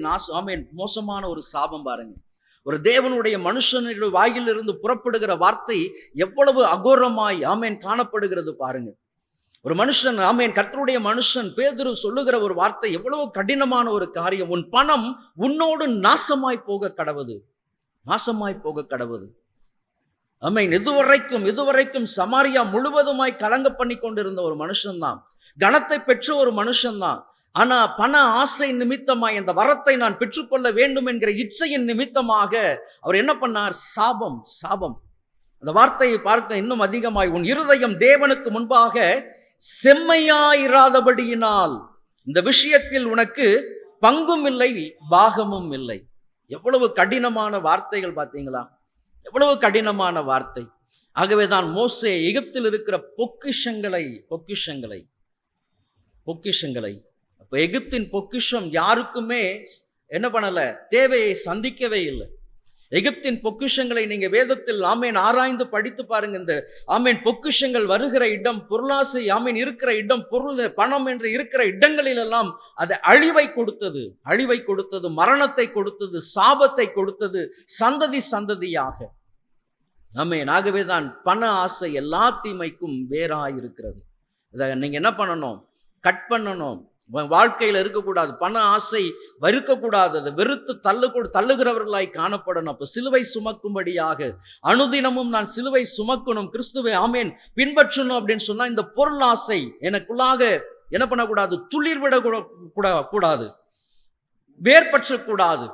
மோசமான ஒரு சாபம் பாருங்க. ஒரு தேவனுடைய மனுஷனுடைய வாயிலிருந்து புறப்படுகிற வார்த்தை எவ்வளவு அகோரமாய் காணப்படுகிறது பாருங்க. ஒரு மனுஷன் கர்த்தருடைய மனுஷன் பேதுரு சொல்லுகிற ஒரு வார்த்தை எவ்வளவு கடினமான ஒரு காரியம். உன் பணம் உன்னோடு நாசமாய் போக கடவுது. ஆமென். இதுவரைக்கும் சமாரியா முழுவதுமாய் கலங்க பண்ணி கொண்டிருந்த ஒரு மனுஷன்தான், கனத்தை பெற்ற ஒரு மனுஷன்தான். ஆனா பண ஆசை நிமித்தமாய் அந்த வரத்தை நான் பெற்றுக்கொள்ள வேண்டும் என்கிற இச்சையின் நிமித்தமாக அவர் என்ன பண்ணார்? சாபம். அந்த வார்த்தையை பார்க்க இன்னும் அதிகமாய், உன் இருதயம் தேவனுக்கு முன்பாக செம்மையாயிராதபடியினால் இந்த விஷயத்தில் உனக்கு பங்கும் இல்லை, பாகமும் இல்லை. எவ்வளவு கடினமான வார்த்தைகள் பார்த்தீங்களா? எவ்வளவு கடினமான வார்த்தை. ஆகவேதான் மோசே எகிப்தில் இருக்கிற பொக்கிஷங்களை அப்ப எகிப்தின் பொக்கிஷம் யாருக்குமே என்ன பண்ணல? தேவையை சந்திக்கவே இல்லை. எகிப்தின் பொக்கிஷங்களை நீங்க வேதத்தில் ஆமேன் ஆராய்ந்து படித்து பாருங்க. இந்த ஆமேன் பொக்கிஷங்கள் வருகிற இடம், பொருளாசை ஆமேன் இருக்கிற இடம், பொருள் பணம் என்று இருக்கிற இடங்களில் எல்லாம் அது அழிவை கொடுத்தது, மரணத்தை கொடுத்தது, சாபத்தை கொடுத்தது, சந்ததியாக. ஆமேன். ஆகவேதான் பண ஆசை எல்லா தீமைக்கும் வேறாயிருக்கிறது. இதை நீங்க என்ன பண்ணணும்? கட் பண்ணணும். வாழ்க்கையில் இருக்கக்கூடாது. பண ஆசை இருக்கக்கூடாது. அதை வெறுத்து தள்ளுகிறவர்களாய் காணப்படணும். அப்ப சிலுவை சுமக்கும்படியாக அனுதினமும் நான் சிலுவை சுமக்கணும், கிறிஸ்துவை ஆமேன் பின்பற்றணும் அப்படின்னு சொன்னா இந்த பொருள் ஆசை எனக்குள்ளாக என்ன பண்ணக்கூடாது? துளிர்விட கூடாது, வேர்பற்றக்கூடாது.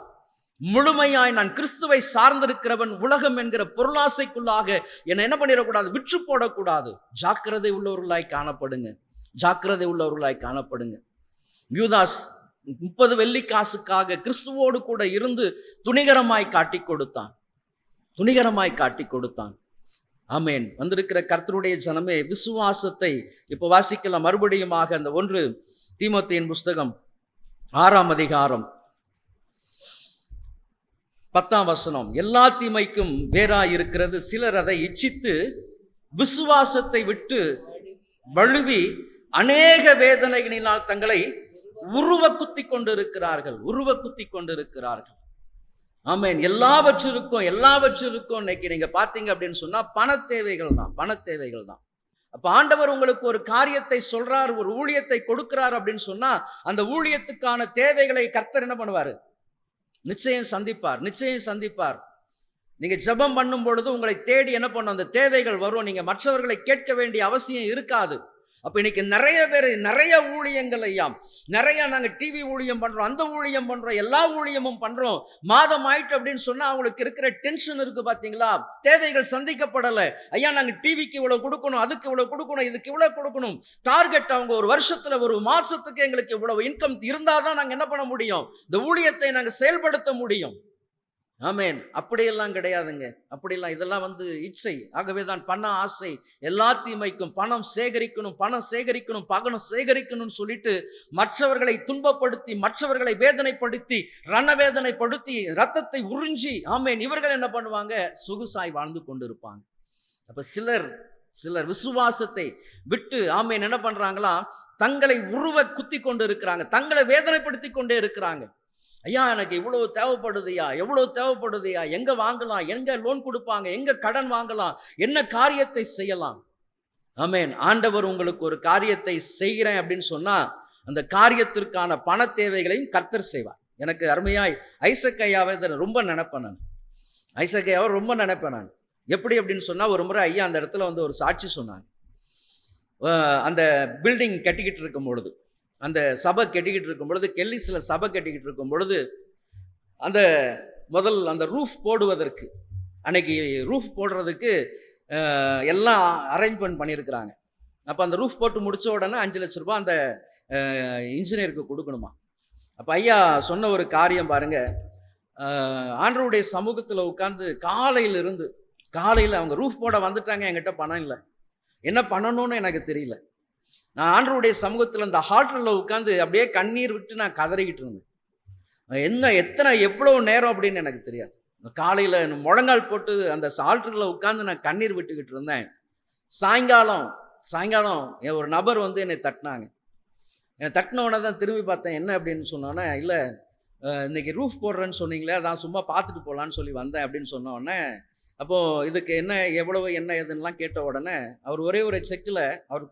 முழுமையாய் நான் கிறிஸ்துவை சார்ந்திருக்கிறவன் உலகம் என்கிற பொருளாசைக்குள்ளாக என்ன பண்ணிடக்கூடாது? விற்று போடக்கூடாது. ஜாக்கிரதை உள்ளவர்களாய் காணப்படுங்க. யூதாஸ் 30 வெள்ளிக்காசுக்காக கிறிஸ்துவோடு கூட இருந்து துணிகரமாய் காட்டி கொடுத்தான். ஆமேன். வந்திருக்கிற கர்த்தருடைய ஜனமே, விசுவாசத்தை இப்ப வாசிக்கலாம் மறுபடியுமாக. அந்த 1 தீமோத்தேயின் புஸ்தகம் 6ஆம் அதிகாரம் 10ஆம் வசனம். எல்லா தீமைக்கும் வேறாயிருக்கிறது, சிலர் அதை இச்சித்து விசுவாசத்தை விட்டு வழுவி அநேக வேதனைகளினால் தங்களை உருவ குத்தி கொண்டிருக்கிறார்கள். ஆமேன். எல்லாவற்றிற்கும் இன்னைக்கு நீங்க பாத்தீங்க அப்படின்னு சொன்னா பண தேவைகள் தான். அப்ப ஆண்டவர் உங்களுக்கு ஒரு காரியத்தை சொல்றார், ஒரு ஊழியத்தை கொடுக்கிறார் அப்படின்னு சொன்னா அந்த ஊழியத்துக்கான தேவைகளை கர்த்தர் என்ன பண்ணுவாரு? நிச்சயம் சந்திப்பார். நீங்க ஜெபம் பண்ணும் பொழுது உங்களை தேடி என்ன பண்ணும்? அந்த தேவைகள் வரும். நீங்க மற்றவர்களை கேட்க வேண்டிய அவசியம் இருக்காது. அப்ப இன்னைக்கு நிறைய ஊழியங்கள் ஐயாம், நிறைய நாங்க டிவி ஊழியம் பண்றோம், அந்த ஊழியம் பண்றோம், எல்லா ஊழியமும் பண்றோம். மாதம் ஆயிட்டு அப்படின்னு சொன்னா அவங்களுக்கு இருக்கிற டென்ஷன் இருக்கு பாத்தீங்களா? தேவைகள் சந்திக்கப்படலை. ஐயா நாங்க டிவிக்கு இவ்வளவு கொடுக்கணும், அதுக்கு இவ்வளவு கொடுக்கணும், இதுக்கு இவ்வளவு கொடுக்கணும். டார்கெட் அவங்க ஒரு வருஷத்துல ஒரு மாசத்துக்கு எங்களுக்கு இவ்வளவு இன்கம் இருந்தாதான் நாங்க என்ன பண்ண முடியும்? இந்த ஊழியத்தை நாங்க செயல்படுத்த முடியும். ஆமேன். அப்படியெல்லாம் கிடையாதுங்க. இதெல்லாம் இச்சை. ஆகவேதான் பண ஆசை எல்லா தீமைக்கும். பணம் சேகரிக்கணும் சொல்லிட்டு மற்றவர்களை துன்பப்படுத்தி, மற்றவர்களை வேதனைப்படுத்தி, ரணவேதனைப்படுத்தி, ரத்தத்தை உறிஞ்சி ஆமேன் இவர்கள் என்ன பண்ணுவாங்க? சொகுசாய் வாழ்ந்து கொண்டிருப்பாங்க. அப்ப சிலர் விசுவாசத்தை விட்டு ஆமேன் என்ன பண்றாங்களா? தங்களை உருவ குத்தி கொண்டு இருக்கிறாங்க, தங்களை வேதனைப்படுத்தி கொண்டே இருக்கிறாங்க. ஐயா எனக்கு எவ்வளவு தேவைப்படுதுயா, எங்க வாங்கலாம், எங்க லோன் கொடுப்பாங்க, எங்க கடன் வாங்கலாம், என்ன காரியத்தை செய்யலாம்? ஆமேன். ஆண்டவர் உங்களுக்கு ஒரு காரியத்தை செய்கிறேன் அப்படின்னு சொன்னா அந்த காரியத்திற்கான பண தேவைகளையும் கர்த்தர் செய்வார். எனக்கு அருமையாய் ஐசக்கையாவை ரொம்ப நினைப்பேன் நான். எப்படி அப்படின்னு சொன்னா, ஒரு முறை ஐயா அந்த இடத்துல ஒரு சாட்சி சொன்னாங்க. அந்த பில்டிங் கட்டிக்கிட்டு இருக்கும் பொழுது, அந்த சபை கட்டிக்கிட்டு இருக்கும் பொழுது, கெல்லிஸ்ல சபை கட்டிக்கிட்டு இருக்கும் பொழுது, அந்த ரூஃப் போடுவதற்கு, அன்னைக்கு ரூஃப் போடுறதுக்கு எல்லாம் அரேஞ்ச்மெண்ட் பண்ணியிருக்கிறாங்க. அப்போ அந்த ரூஃப் போட்டு முடிச்ச உடனே 5 லட்ச ரூபாய் அந்த இன்ஜினியருக்கு கொடுக்கணுமா. அப்போ ஐயா சொன்ன ஒரு காரியம் பாருங்க. ஆண்டவருடைய சமூகத்தில் உட்கார்ந்து காலையில் அவங்க ரூஃப் போட வந்துட்டாங்க. என்கிட்ட பணம் இல்லை, என்ன பண்ணணும்னு எனக்கு தெரியல. நான் ஆண்டவருடைய சமூகத்தில் அந்த ஹால்டரில் உட்காந்து அப்படியே கண்ணீர் விட்டு நான் கதறிக்கிட்டு இருந்தேன். எவ்வளோ நேரம் அப்படின்னு எனக்கு தெரியாது. காலையில் முழங்கால் போட்டு அந்த ஹால்டரில் உட்காந்து நான் கண்ணீர் விட்டுக்கிட்டு இருந்தேன். சாயங்காலம் ஒரு நபர் என்னை தட்டினாங்க. என்னை தட்டினவொடனே தான் திரும்பி பார்த்தேன். என்ன அப்படின்னு சொன்னோன்னே, இல்லை இன்னைக்கு ரூஃப் போடுறேன்னு சொன்னீங்களே, அதான் சும்மா பார்த்துட்டு போகலான்னு சொல்லி வந்தேன் அப்படின்னு சொன்னோடனே, அப்போது இதுக்கு என்ன எவ்வளவு என்ன ஏதுன்னெலாம் கேட்ட உடனே அவர் ஒரே ஒரு செக்கில் அவர்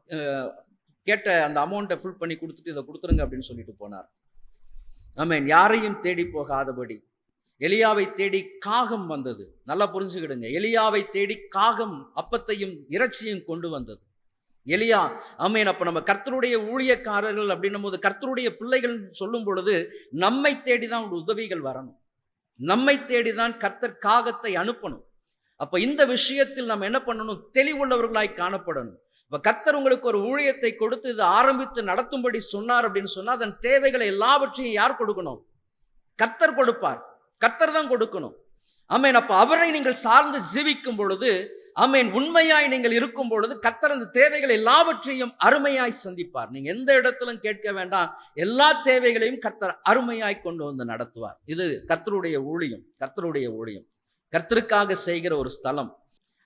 கேட்ட அந்த அமௌண்ட்டை ஃபுல் பண்ணி கொடுத்துட்டு இதை கொடுத்துருங்க அப்படின்னு சொல்லிட்டு போனார். ஆமேன். யாரையும் தேடி போகாதபடி, எலியாவை தேடி காகம் வந்தது. நல்லா புரிஞ்சுக்கிடுங்க. எலியாவை தேடி காகம் அப்பத்தையும் இறைச்சியும் கொண்டு வந்தது. எலியா ஆமென். அப்ப நம்ம கர்த்தருடைய ஊழியக்காரர்கள் அப்படின்னும் போது, கர்த்தருடைய பிள்ளைகள் சொல்லும் பொழுது நம்மை தேடிதான் உதவிகள் வரணும். நம்மை தேடிதான் கர்த்தர் காகத்தை அனுப்பணும். அப்ப இந்த விஷயத்தில் நம்ம என்ன பண்ணணும்? தெளிவுள்ளவர்களாய் காணப்படணும். இப்ப கர்த்தர் உங்களுக்கு ஒரு ஊழியத்தை கொடுத்து இது ஆரம்பித்து நடத்தும்படி சொன்னார் அப்படின்னு சொன்னா, அதன் தேவைகளை எல்லாவற்றையும் யார் கொடுக்கணும்? கர்த்தர் கொடுப்பார். கர்த்தர் தான் கொடுக்கணும். ஆமென். அப்ப அவரை நீங்கள் சார்ந்து ஜீவிக்கும் பொழுது, ஆமென், உண்மையாய் நீங்கள் இருக்கும் பொழுது கர்த்தர் அந்த தேவைகள் எல்லாவற்றையும் அருமையாய் சந்திப்பார். நீங்க எந்த இடத்திலும் கேட்க வேண்டாம். எல்லா தேவைகளையும் கர்த்தர் அருமையாய் கொண்டு வந்து நடத்துவார். இது கர்த்தருடைய ஊழியம். கர்த்தருடைய ஊழியம் கர்த்தருக்காக செய்கிற ஒரு ஸ்தலம்.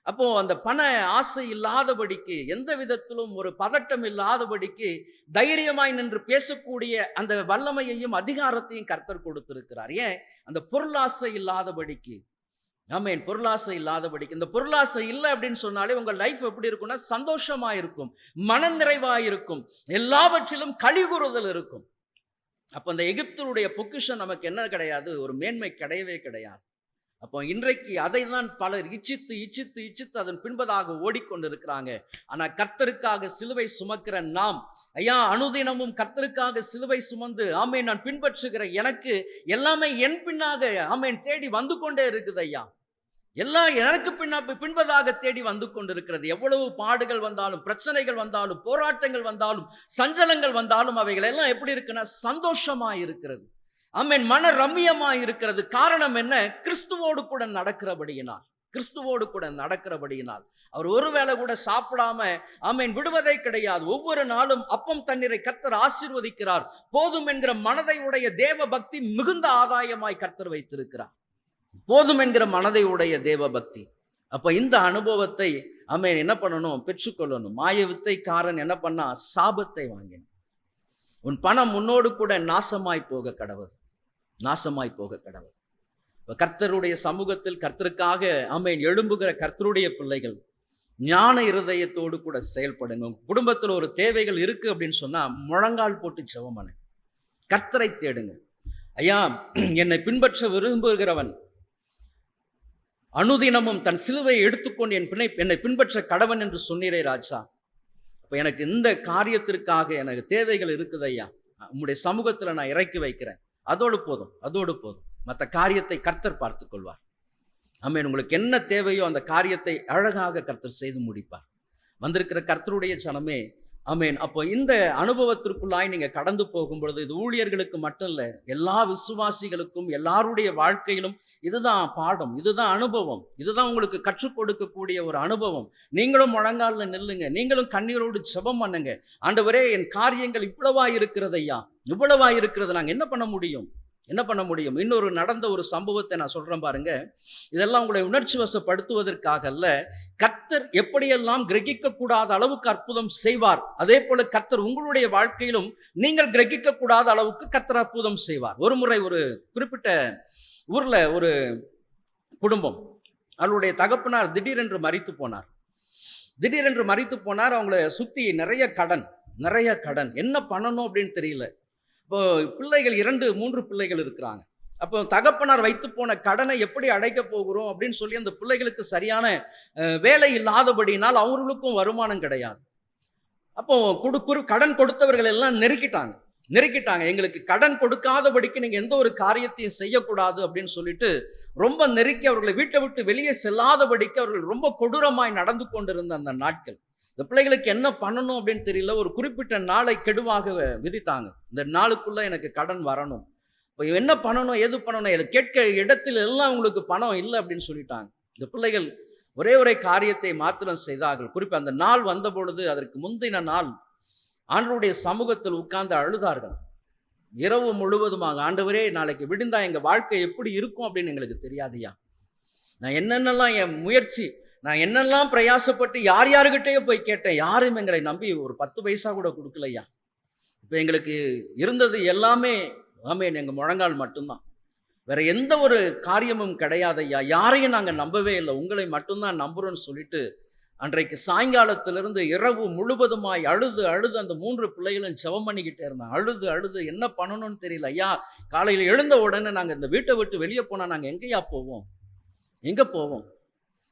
அப்போ அந்த பண ஆசை இல்லாதபடிக்கு, எந்த விதத்திலும் ஒரு பதட்டம் இல்லாதபடிக்கு தைரியமாய் நின்று பேசக்கூடிய அந்த வல்லமையையும் அதிகாரத்தையும் கர்த்தர் கொடுத்திருக்கிறார். ஏன்? அந்த பொருளாசை இல்லாதபடிக்கு. ஆமென். பொருளாசை இல்லாதபடிக்கு. இந்த பொருளாசை இல்லை அப்படின்னு சொன்னாலே உங்க லைஃப் எப்படி இருக்கும்னா, சந்தோஷமா இருக்கும், மனநிறைவா இருக்கும், எல்லாவற்றிலும் களிகூறுதல் இருக்கும். அப்போ அந்த எகிப்தருடைய பொக்கிஷம் நமக்கு என்ன கிடையாது? ஒரு மேன்மை கிடையவே கிடையாது. அப்போ இன்றைக்கு அதை தான் பலர் இச்சித்து அதன் பின்பதாக ஓடிக்கொண்டிருக்கிறாங்க. ஆனா கர்த்தருக்காக சிலுவை சுமக்கிற நாம், ஐயா, அனுதினமும் கர்த்தருக்காக சிலுவை சுமந்து ஆமென் நான் பின்பற்றுகிற எனக்கு எல்லாமே என் பின்னாக ஆமென் தேடி வந்து கொண்டே இருக்குது ஐயா. எல்லாம் எனக்கு பின்பதாக தேடி வந்து கொண்டிருக்கிறது. எவ்வளவு பாடுகள் வந்தாலும், பிரச்சனைகள் வந்தாலும், போராட்டங்கள் வந்தாலும், சஞ்சலங்கள் வந்தாலும் அவைகள் எல்லாம் எப்படி இருக்குன்னா சந்தோஷமா இருக்கிறது. ஆமென். மன ரம்மியமா இருக்கிறது. காரணம் என்ன? கிறிஸ்துவோடு கூட நடக்கிறபடியினால். கிறிஸ்துவோடு கூட நடக்கிறபடியினால் அவர் ஒருவேளை கூட சாப்பிடாம ஆமென் விடுவதே கிடையாது. ஒவ்வொரு நாளும் அப்பம் தண்ணீரை கர்த்தர் ஆசீர்வதிக்கிறார். போதும் என்கிற மனதை உடைய தேவ பக்தி மிகுந்த ஆதாயமாய் கர்த்தர் வைத்திருக்கிறார். போதும் என்கிற மனதை உடைய தேவ பக்தி. அப்ப இந்த அனுபவத்தை ஆமென் என்ன பண்ணணும்? பெற்றுக்கொள்ளணும். மாய வித்தைக்காரன் என்ன பண்ணா? சாபத்தை வாங்கினான். உன் பணம் முன்னோடு கூட நாசமாய் போக கடவுள், நாசமாய் போக கடவுள். கர்த்தருடைய சமூகத்தில் கர்த்தருக்காக ஆமென் எழும்புகிற கர்த்தருடைய பிள்ளைகள் ஞான இருதயத்தோடு கூட செயல்படுங்க. உங்க குடும்பத்தில் ஒரு தேவைகள் இருக்கு அப்படின்னு சொன்னா முழங்கால் போட்டு ஜெபம் பண்ணு. கர்த்தரை தேடுங்க. ஐயா, என்னை பின்பற்ற விரும்புகிறவன் அனுதினமும் தன் சிலுவையை எடுத்துக்கொண்டு என்னை பின்பற்ற கடவன் என்று சொன்னீரே ராஜா. அப்ப எனக்கு இந்த காரியத்திற்காக எனக்கு தேவைகள் இருக்குது ஐயா, உம்முடைய சமூகத்துல நான் இறக்கி வைக்கிறேன். அதோடு போதும், அதோடு போதும். மற்ற காரியத்தை கர்த்தர் பார்த்துக் கொள்வார். ஆமென். உங்களுக்கு என்ன தேவையோ அந்த காரியத்தை அழகாக கர்த்தர் செய்து முடிப்பார். வந்திருக்கிற கர்த்தருடைய ஜனமே, ஆமென். அப்போ இந்த அனுபவத்திற்குள்ளாய் நீங்க கடந்து போகும் பொழுது, இது ஊழியர்களுக்கு மட்டும் இல்லை, எல்லா விசுவாசிகளுக்கும் எல்லாருடைய வாழ்க்கையிலும் இதுதான் பாடம், இதுதான் அனுபவம், இதுதான் உங்களுக்கு கற்றுக் கொடுக்கக்கூடிய ஒரு அனுபவம். நீங்களும் முழங்கால்ல நில்லுங்க, நீங்களும் கண்ணீரோடு ஜெபம் பண்ணுங்க. ஆண்டவரே, என் காரியங்கள் இவ்வளவா இருக்கிறது ஐயா, இவ்வளவா இருக்கிறது, நாங்க என்ன பண்ண முடியும், என்ன பண்ண முடியும்? இன்னொரு நடந்த ஒரு சம்பவத்தை நான் சொல்றேன் பாருங்க. இதெல்லாம் உங்களை உணர்ச்சி வசப்படுத்துவதற்காக அல்ல. கர்த்தர் எப்படியெல்லாம் கிரகிக்க கூடாத அளவுக்கு அற்புதம் செய்வார், அதே போல கர்த்தர் உங்களுடைய வாழ்க்கையிலும் நீங்கள் கிரகிக்க கூடாத அளவுக்கு கர்த்தர் அற்புதம் செய்வார். ஒரு முறை ஒரு குறிப்பிட்ட ஊர்ல ஒரு குடும்பம், அவருடைய தகப்பனார் திடீரென்று மரித்து போனார். அவங்கள சுத்தி நிறைய கடன், என்ன பண்ணணும் அப்படின்னு தெரியல. இப்போ பிள்ளைகள் 2-3 பிள்ளைகள் இருக்கிறாங்க. அப்போ தகப்பனார் வைத்து போன கடனை எப்படி அடைக்க போகிறோம் அப்படின்னு சொல்லி அந்த பிள்ளைகளுக்கு சரியான வேலை இல்லாதபடினால் அவர்களுக்கும் வருமானம் கிடையாது. அப்போ கடன் கொடுத்தவர்கள் எல்லாம் நெருக்கிட்டாங்க. எங்களுக்கு கடன் கொடுக்காதபடிக்கு நீங்க எந்த ஒரு காரியத்தையும் செய்யக்கூடாது அப்படின்னு சொல்லிட்டு ரொம்ப நெருக்கி அவர்களை வீட்டை விட்டு வெளியே செல்லாதபடிக்கு அவர்கள் ரொம்ப கொடூரமாய் நடந்து கொண்டிருந்த அந்த நாட்கள். இந்த பிள்ளைகளுக்கு என்ன பண்ணணும் அப்படின்னு தெரியல. ஒரு குறிப்பிட்ட நாளை கெடுவாக விதித்தாங்க. இந்த நாளுக்குள்ள எனக்கு கடன் வரணும், இப்போ என்ன பண்ணணும், எது பண்ணணும், கேட்க இடத்தில் எல்லாம் உங்களுக்கு பணம் இல்லை அப்படின்னு சொல்லிட்டாங்க. இந்த பிள்ளைகள் ஒரே காரியத்தை மாத்திரம் செய்தார்கள். குறிப்பாக அந்த நாள் வந்த பொழுது, அதற்கு முந்தின நாள் ஆண்டவருடைய சமூகத்தில் உட்கார்ந்து அழுதார்கள். இரவு முழுவதுமாக, ஆண்டவரே, நாளைக்கு விடிந்தா எங்க வாழ்க்கை எப்படி இருக்கும் அப்படின்னு எங்களுக்கு தெரியாதையா. நான் என்னென்னலாம் என் முயற்சி, நான் என்னெல்லாம் பிரயாசப்பட்டு யார்கிட்டயே போய் கேட்டேன், யாரும் எங்களை நம்பி ஒரு 10 பைசா கூட கொடுக்கலையா. இப்போ எங்களுக்கு இருந்தது எல்லாமே ஆமென் எங்க முழங்கால் மட்டும்தான், வேற எந்த ஒரு காரியமும் கிடையாதையா. யாரையும் நாங்கள் நம்பவே இல்லை, உங்களை மட்டும்தான் நம்புறோன்னு சொல்லிட்டு அன்றைக்கு சாயங்காலத்திலிருந்து இரவு முழுவதுமாய் அழுது அழுது அந்த 3 பிள்ளைகளும் ஜெபம் பண்ணிக்கிட்டே இருந்தாங்க. அழுது அழுது என்ன பண்ணணும்னு தெரியல. ஐயா, காலையில் எழுந்த உடனே நாங்கள் இந்த வீட்டை விட்டு வெளியே போனால் நாங்கள் எங்கேயா போவோம், எங்கே போவோம்?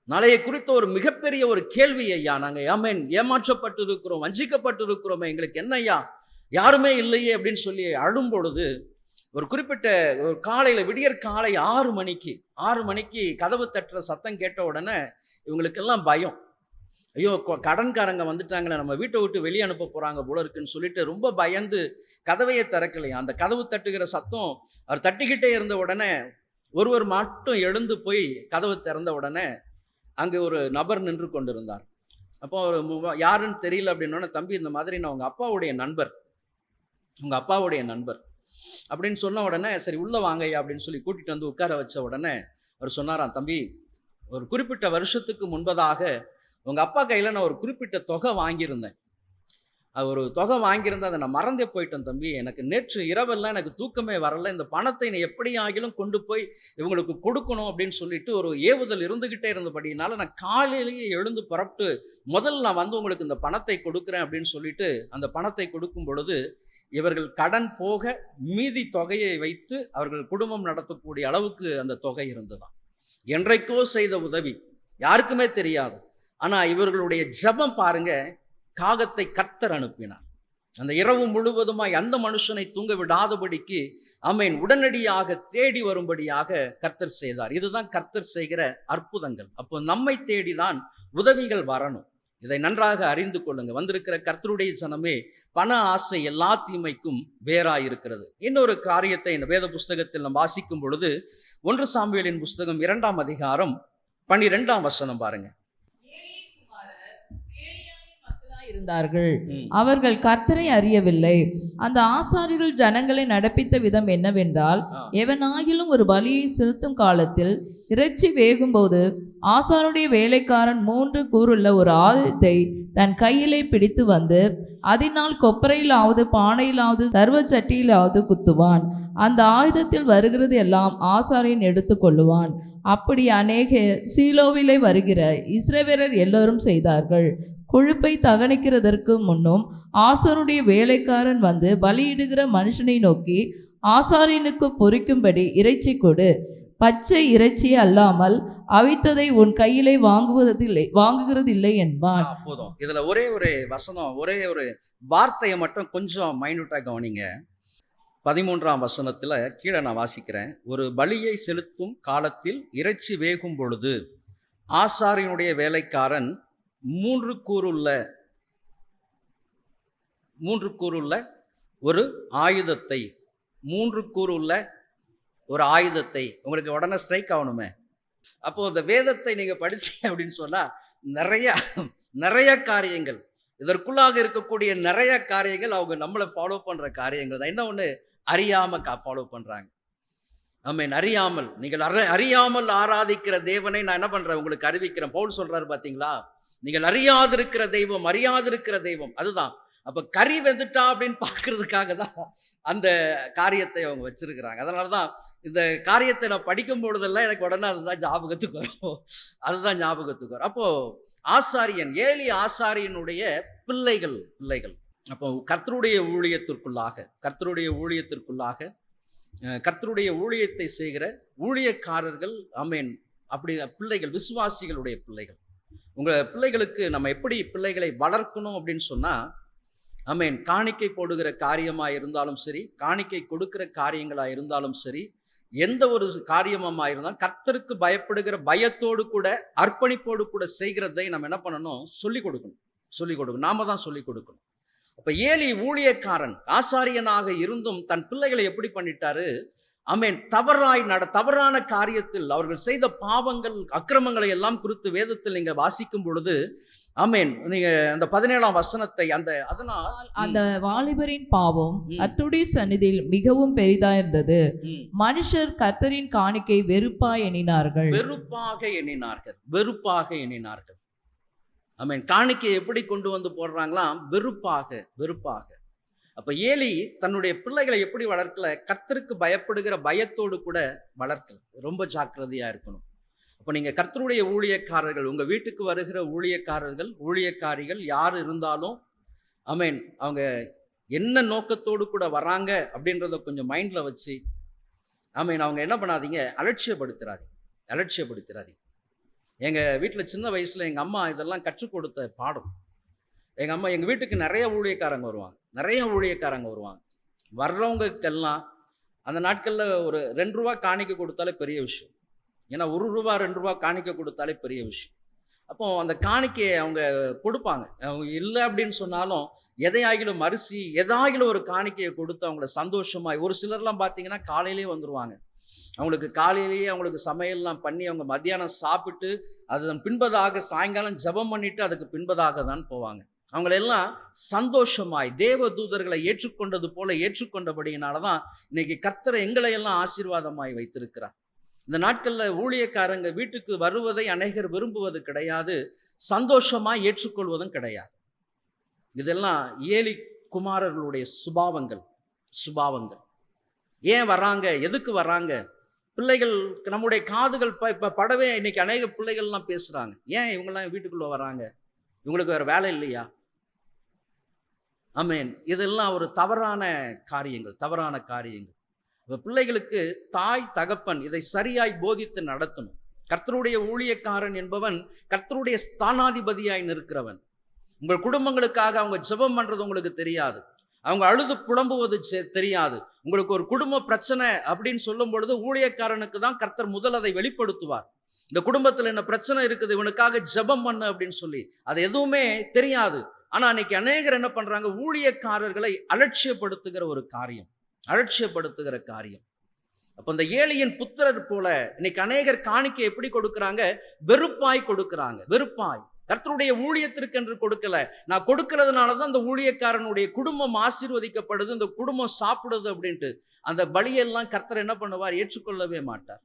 நாளைய குறித்த ஒரு மிகப்பெரிய ஒரு கேள்வி ஐயா. நாங்கள் ஏமாற்றப்பட்டு இருக்கிறோம், வஞ்சிக்கப்பட்டு இருக்கிறோமே, எங்களுக்கு என்ன ஐயா, யாருமே இல்லையே அப்படின்னு சொல்லி அழும் பொழுது ஒரு குறிப்பிட்ட ஒரு காலையில் விடியற் காலை 6 மணிக்கு கதவு தட்டுற சத்தம் கேட்ட உடனே இவங்களுக்கெல்லாம் பயம். ஐயோ, கடன்காரங்க வந்துட்டாங்களே, நம்ம வீட்டை விட்டு வெளியே அனுப்ப போகிறாங்க போல இருக்குன்னு சொல்லிட்டு ரொம்ப பயந்து கதவையே திறக்கலையா. அந்த கதவு தட்டுகிற சத்தம் அவர் தட்டிக்கிட்டே இருந்த உடனே ஒருவர் மட்டும் எழுந்து போய் கதவு திறந்த உடனே அங்கே ஒரு நபர் நின்று கொண்டிருந்தார். அப்போ அவர் யாருன்னு தெரியல அப்படின்னோடனே, தம்பி இந்த மாதிரி நான் உங்கள் அப்பாவுடைய நண்பர் அப்படின்னு சொன்ன உடனே, சரி உள்ளே வாங்கய்யா அப்படின்னு சொல்லி கூட்டிகிட்டு வந்து உட்கார வச்ச உடனே அவர் சொன்னாராம், தம்பி, ஒரு குறிப்பிட்ட வருஷத்துக்கு முன்பதாக உங்கள் அப்பா கையில் நான் ஒரு குறிப்பிட்ட தொகை வாங்கியிருந்தேன். அது ஒரு தொகை வாங்கியிருந்தேன், அதை நான் மறந்தே போயிட்டேன் தம்பி. எனக்கு நேற்று இரவெல்லாம் எனக்கு தூக்கமே வரல. இந்த பணத்தை நீ எப்படி ஆகிலும் கொண்டு போய் இவங்களுக்கு கொடுக்கணும் அப்படின்னு சொல்லிட்டு ஒரு ஏவுதல் இருந்துக்கிட்டே இருந்தபடினால நான் காலையிலேயே எழுந்து புறப்பட்டு முதல்ல நான் வந்து உங்களுக்கு இந்த பணத்தை கொடுக்குறேன் அப்படின்னு சொல்லிட்டு அந்த பணத்தை கொடுக்கும் பொழுது இவர்கள் கடன் போக மீதி தொகையை வைத்து அவர்கள் குடும்பம் நடத்தக்கூடிய அளவுக்கு அந்த தொகை இருந்ததாம். என்றைக்கோ செய்த உதவி, யாருக்குமே தெரியாது. ஆனால் இவர்களுடைய ஜெபம் பாருங்க, காகத்தை கர்த்தர் அனுப்பினார். அந்த இரவு முழுவதுமாய் அந்த மனுஷனை தூங்க விடாதபடிக்கு உடனடியாக தேடி வரும்படியாக கர்த்தர் செய்தார். இதுதான் கர்த்தர் செய்கிற அற்புதங்கள். அப்போ நம்மை தேடிதான் உதவிகள் வரணும். இதை நன்றாக அறிந்து கொள்ளுங்க. வந்திருக்கிற கர்த்தருடைய ஜனமே, பண ஆசை எல்லா தீமைக்கும் வேறாயிருக்கிறது. இன்னொரு காரியத்தை இந்த வேத புஸ்தகத்தில் நாம் வாசிக்கும் பொழுது 1 சாமுவேலின் புஸ்தகம் 2ஆம் அதிகாரம் 12ஆம் வசனம் பாருங்க. இருந்தார்கள், அவர்கள் கர்த்தரை அறியவில்லை. அந்த ஆசாரியர்கள் ஜனங்களை நடப்பித்த விதம் என்னவென்றால், எவனாகிலும் ஒரு பலியை செலுத்தும் காலத்தில் இறைச்சி வேகும்போது ஆசாருடைய வேலைக்காரன் 3 கூறுள்ள ஒரு ஆயுதத்தை தன் கையிலே பிடித்து வந்து அதனால் கொப்பரையிலாவது பானையிலாவது சர்வ சட்டியிலாவது குத்துவான். அந்த ஆயுதத்தில் வருகிறது எல்லாம் ஆசாரியன் எடுத்து கொள்ளுவான். அப்படி அநேக சீலோவிலே வருகிற இஸ்ரவேலர் எல்லோரும் செய்தார்கள். கொழுப்பை தகனிக்கிறதற்கு முன்னும் ஆசாருடைய வேலைக்காரன் வந்து பலியிடுகிற மனுஷனை நோக்கி, ஆசாரியனுக்கு பொரிக்கும்படி இறைச்சி கொடு, பச்சை இறைச்சி அல்லாமல் அவித்ததை உன் கையிலே வாங்குகிறதில்லை என்பான். போதும். இதுல ஒரே ஒரு வசனம், ஒரே ஒரு வார்த்தையை மட்டும் கொஞ்சம் மைனூட்டா கவனிங்க. 13ஆம் வசனத்துல கீழே நான் வாசிக்கிறேன். ஒரு பலியை செலுத்தும் காலத்தில் இறைச்சி வேகும் பொழுது ஆசாரியனுடைய வேலைக்காரன் 3 கூறுள்ள ஒரு ஆயுதத்தை, 3 கூறுள்ள ஒரு ஆயுதத்தை, உங்களுக்கு உடனே ஸ்ட்ரைக் ஆகணுமே. அப்போ இந்த வேதத்தை நீங்க படிச்சீங்க அப்படின்னு சொன்னா நிறைய காரியங்கள், இதற்குள்ளாக இருக்கக்கூடிய நிறைய காரியங்கள் அவங்க நம்மளை ஃபாலோ பண்ற காரியங்கள் தான். என்ன ஒண்ணு, அறியாம ஃபாலோ பண்றாங்க. அறியாமல், நீங்கள் அறியாமல் ஆராதிக்கிற தேவனை நான் என்ன பண்றேன், உங்களுக்கு அறிவிக்கிறேன். பவுல் சொல்றாரு பாத்தீங்களா, நீங்கள் அறியாதிருக்கிற தெய்வம் அதுதான். அப்ப கறி வெந்துட்டா அப்படின்னு பார்க்கறதுக்காக தான் அந்த காரியத்தை அவங்க வச்சிருக்கிறாங்க. அதனாலதான் இந்த காரியத்தை நான் படிக்கும் பொழுதெல்லாம் எனக்கு உடனே அதுதான் ஞாபகத்துக்கு வரும். அப்போ ஆசாரியன், ஏலி ஆசாரியனுடைய பிள்ளைகள். அப்போ கர்த்தருடைய ஊழியத்தை செய்கிற ஊழியக்காரர்கள், அப்படி பிள்ளைகள், விசுவாசிகளுடைய பிள்ளைகள். உங்கள் பிள்ளைகளுக்கு நம்ம எப்படி பிள்ளைகளை வளர்க்கணும் அப்படின்னு சொன்னால், காணிக்கை போடுகிற காரியமாக இருந்தாலும் சரி, காணிக்கை கொடுக்கிற காரியங்களாக இருந்தாலும் சரி, எந்த ஒரு காரியமாக இருந்தாலும் கர்த்தருக்கு பயப்படுகிற பயத்தோடு கூட அர்ப்பணிப்போடு கூட செய்கிறதை நம்ம என்ன பண்ணணும், சொல்லிக் கொடுக்கணும். நாம தான் சொல்லிக் கொடுக்கணும். அப்போ ஏலி ஊழியக்காரன், ஆசாரியனாக இருந்தும் தன் பிள்ளைகளை எப்படி பண்ணிட்டாரு, தவறான காரியத்தில் அவர்கள் செய்த பாவங்கள், அக்கிரமங்களை எல்லாம் குறித்து வேதத்தில் நீங்க வாசிக்கும் பொழுது, நீங்க அந்த 17ஆம் வசனத்தை, அதனால் அந்த வாலிபரின் பாவம் கர்த்தருடைய சந்நிதியில் மிகவும் பெரிதா இருந்தது. மனுஷர் கர்த்தரின் காணிக்கை வெறுப்பாக எண்ணினார்கள். காணிக்கை எப்படி கொண்டு வந்து போடுறாங்களாம், வெறுப்பாக. அப்ப ஏலி தன்னுடைய பிள்ளைகளை எப்படி வளர்க்கல, கர்த்தருக்கு பயப்படுகிற பயத்தோடு கூட வளர்க்கல. ரொம்ப ஜாக்கிரதையா இருக்கணும். அப்போ நீங்கள் கர்த்தருடைய ஊழியக்காரர்கள், உங்கள் வீட்டுக்கு வருகிற ஊழியக்காரர்கள், ஊழியக்காரிகள் யார் இருந்தாலும் ஆமென், அவங்க என்ன நோக்கத்தோடு கூட வராங்க அப்படின்றத கொஞ்சம் மைண்டில் வச்சு ஆமென், அவங்க என்ன பண்ணாதீங்க, அலட்சியப்படுத்துறாதீங்க. எங்கள் வீட்டில் சின்ன வயசில் எங்கள் அம்மா இதெல்லாம் கற்றுக் கொடுத்த பாடம். எங்கள் அம்மா எங்கள் வீட்டுக்கு நிறைய ஊழியக்காரங்க வருவாங்க. வர்றவங்களுக்கெல்லாம் அந்த நாட்களில் ஒரு 2 ரூபா காணிக்கை கொடுத்தாலே பெரிய விஷயம். ஏன்னா 1 ரூபா 2 ரூபா காணிக்கை கொடுத்தாலே பெரிய விஷயம். அப்போ அந்த காணிக்கையை அவங்க கொடுப்பாங்க. அவங்க இல்லை அப்படின்னு சொன்னாலும் எதையாகிலும் அரிசி எதாகிலும் ஒரு காணிக்கையை கொடுத்து அவங்கள சந்தோஷமாய், ஒரு சிலர்லாம் பார்த்தீங்கன்னா காலையிலேயே வந்துடுவாங்க. அவங்களுக்கு காலையிலேயே அவங்களுக்கு சமையல்லாம் பண்ணி அவங்க மத்தியானம் சாப்பிட்டு அதன் பின்பதாக சாயங்காலம் ஜெபம் பண்ணிட்டு அதுக்கு பின்பதாக தான் போவாங்க. அவங்களெல்லாம் சந்தோஷமாய் தேவ தூதர்களை ஏற்றுக்கொண்டது போல ஏற்றுக்கொண்டபடியினால தான் இன்னைக்கு கர்த்தர் எங்களை எல்லாம் ஆசீர்வாதமாய் வைத்திருக்கிறார். இந்த நாட்களில் ஊழியக்காரங்க வீட்டுக்கு வருவதை அநேகர் விரும்புவது கிடையாது, சந்தோஷமாய் ஏற்றுக்கொள்வதும் கிடையாது. இதெல்லாம் ஏலி குமாரர்களுடைய சுபாவங்கள். ஏன் வராங்க, எதுக்கு வராங்க? பிள்ளைகள் நம்முடைய காதுகள் படவே இன்னைக்கு அநேக பிள்ளைகள்லாம் பேசுறாங்க. ஏன் இவங்கெல்லாம் வீட்டுக்குள்ள வராங்க? இவங்களுக்கு வேற வேலை இல்லையா? ஆமென். இதெல்லாம் ஒரு தவறான காரியங்கள். பிள்ளைகளுக்கு தாய் தகப்பன் இதை சரியாய் போதித்து நடத்தணும். கர்த்தருடைய ஊழியக்காரன் என்பவன் கர்த்தருடைய ஸ்தானாதிபதியாய் நிற்கிறவன். உங்கள் குடும்பங்களுக்காக அவங்க ஜெபம் பண்றது உங்களுக்கு தெரியாது, அவங்க அழுது புலம்புவது தெரியாது. உங்களுக்கு ஒரு குடும்ப பிரச்சனை அப்படின்னு சொல்லும் பொழுது ஊழியக்காரனுக்கு தான் கர்த்தர் முதல் அதை வெளிப்படுத்துவார். இந்த குடும்பத்தில் என்ன பிரச்சனை இருக்குது, இவனுக்காக ஜெபம் பண்ணு அப்படின்னு சொல்லி. அது எதுவுமே தெரியாது. ஆனா அன்னைக்கு அநேகர் என்ன பண்றாங்க, ஊழியக்காரர்களை அலட்சியப்படுத்துகிற காரியம். அப்ப இந்த ஏலியின் புத்திரர் போல இன்னைக்கு அநேகர் காணிக்கை எப்படி கொடுக்கிறாங்க? வெறுப்பாய் கொடுக்கிறாங்க. கர்த்தருடைய ஊழியத்திற்கு என்று கொடுக்கல. நான் கொடுக்கிறதுனாலதான் அந்த ஊழியக்காரனுடைய குடும்பம் ஆசீர்வதிக்கப்படுது, இந்த குடும்பம் சாப்பிடுது அப்படின்ட்டு அந்த பலியெல்லாம் கர்த்தர் என்ன பண்ணுவார்? ஏற்றுக்கொள்ளவே மாட்டார்.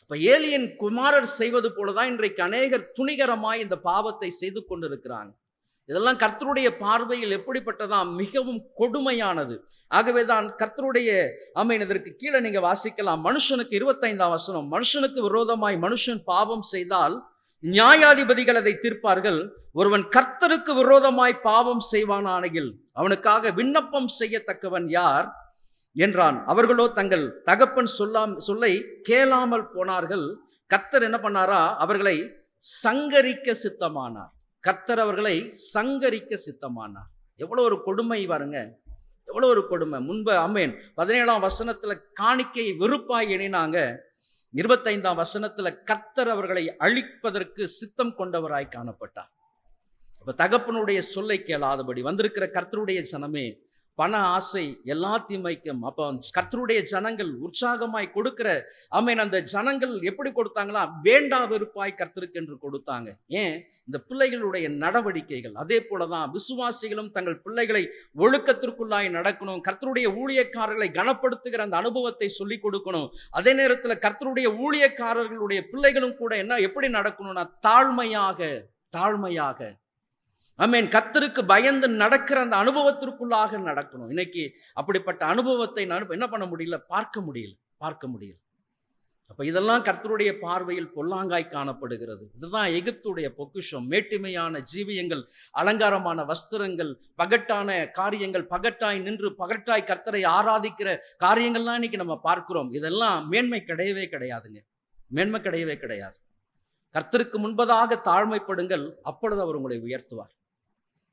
இப்ப ஏலியின் குமாரர் செய்வது போலதான் இன்றைக்கு அநேகர் துணிகரமாய் இந்த பாவத்தை செய்து கொண்டிருக்கிறாங்க. இதெல்லாம் கர்த்தருடைய பார்வையில் எப்படிப்பட்டதா? மிகவும் கொடுமையானது. ஆகவேதான் கர்த்தருடைய இதற்கு கீழே நீங்க வாசிக்கலாம். மனுஷனுக்கு 25ஆம் வசனம், மனுஷனுக்கு விரோதமாய் மனுஷன் பாவம் செய்தால் நியாயாதிபதிகள் அதை தீர்ப்பார்கள். ஒருவன் கர்த்தருக்கு விரோதமாய் பாவம் செய்வானாகில் அவனுக்காக விண்ணப்பம் செய்யத்தக்கவன் யார் என்றான். அவர்களோ தங்கள் தகப்பன் சொல்லை கேளாமல் போனார்கள். கர்த்தர் என்ன பண்ணாரா? அவர்களை சங்கரிக்க சித்தமானார். எவ்வளவு ஒரு கொடுமை பாருங்க, எவ்வளவு ஒரு கொடுமை. முன்பு 17ஆம் வசனத்துல காணிக்கை வெறுப்பாய் எண்ணினாங்க. 25ஆம் வசனத்துல கர்த்தர் அவர்களை அழிப்பதற்கு சித்தம் கொண்டவராய் காணப்பட்டார். அப்ப தகப்பனுடைய சொல்லை கேளாதபடி வந்திருக்கிற கர்த்தருடைய ஜனமே, பண ஆசை எல்லா தீமைக்கும். அப்போ கர்த்தருடைய ஜனங்கள் உற்சாகமாய் கொடுக்கிற அந்த ஜனங்கள் எப்படி கொடுத்தாங்களா? வேண்டா வெறுப்பாய் கர்த்தருக்கு என்று கொடுத்தாங்க. ஏன்? இந்த பிள்ளைகளுடைய நடவடிக்கைகள். அதே போலதான் விசுவாசிகளும் தங்கள் பிள்ளைகளை ஒழுக்கத்திற்குள்ளாய் நடக்கணும். கர்த்தருடைய ஊழியக்காரர்களை கனப்படுத்துகிற அந்த அனுபவத்தை சொல்லிக் கொடுக்கணும். அதே நேரத்தில் கர்த்தருடைய ஊழியக்காரர்களுடைய பிள்ளைகளும் கூட எப்படி நடக்கணும்னா தாழ்மையாக கர்த்தருக்கு பயந்து நடக்கிற அந்த அனுபவத்திற்குள்ளாக நடக்கணும். இன்னைக்கு அப்படிப்பட்ட அனுபவத்தை நான் என்ன பண்ண முடியல? பார்க்க முடியல. அப்ப இதெல்லாம் கர்த்தருடைய பார்வையில் பொல்லாங்காய் காணப்படுகிறது. இதுதான் எகிப்துடைய பொக்கிஷம். மேட்டிமையான ஜீவியங்கள், அலங்காரமான வஸ்திரங்கள், பகட்டான காரியங்கள், பகட்டாய் நின்று பகட்டாய் கர்த்தரை ஆராதிக்கிற காரியங்கள்லாம் இன்னைக்கு நம்ம பார்க்கிறோம். இதெல்லாம் மேன்மை கிடையவே கிடையாது. கர்த்தருக்கு முன்பதாக தாழ்மைப்படுங்கள், அப்பொழுது அவர் உங்களை உயர்த்துவார்.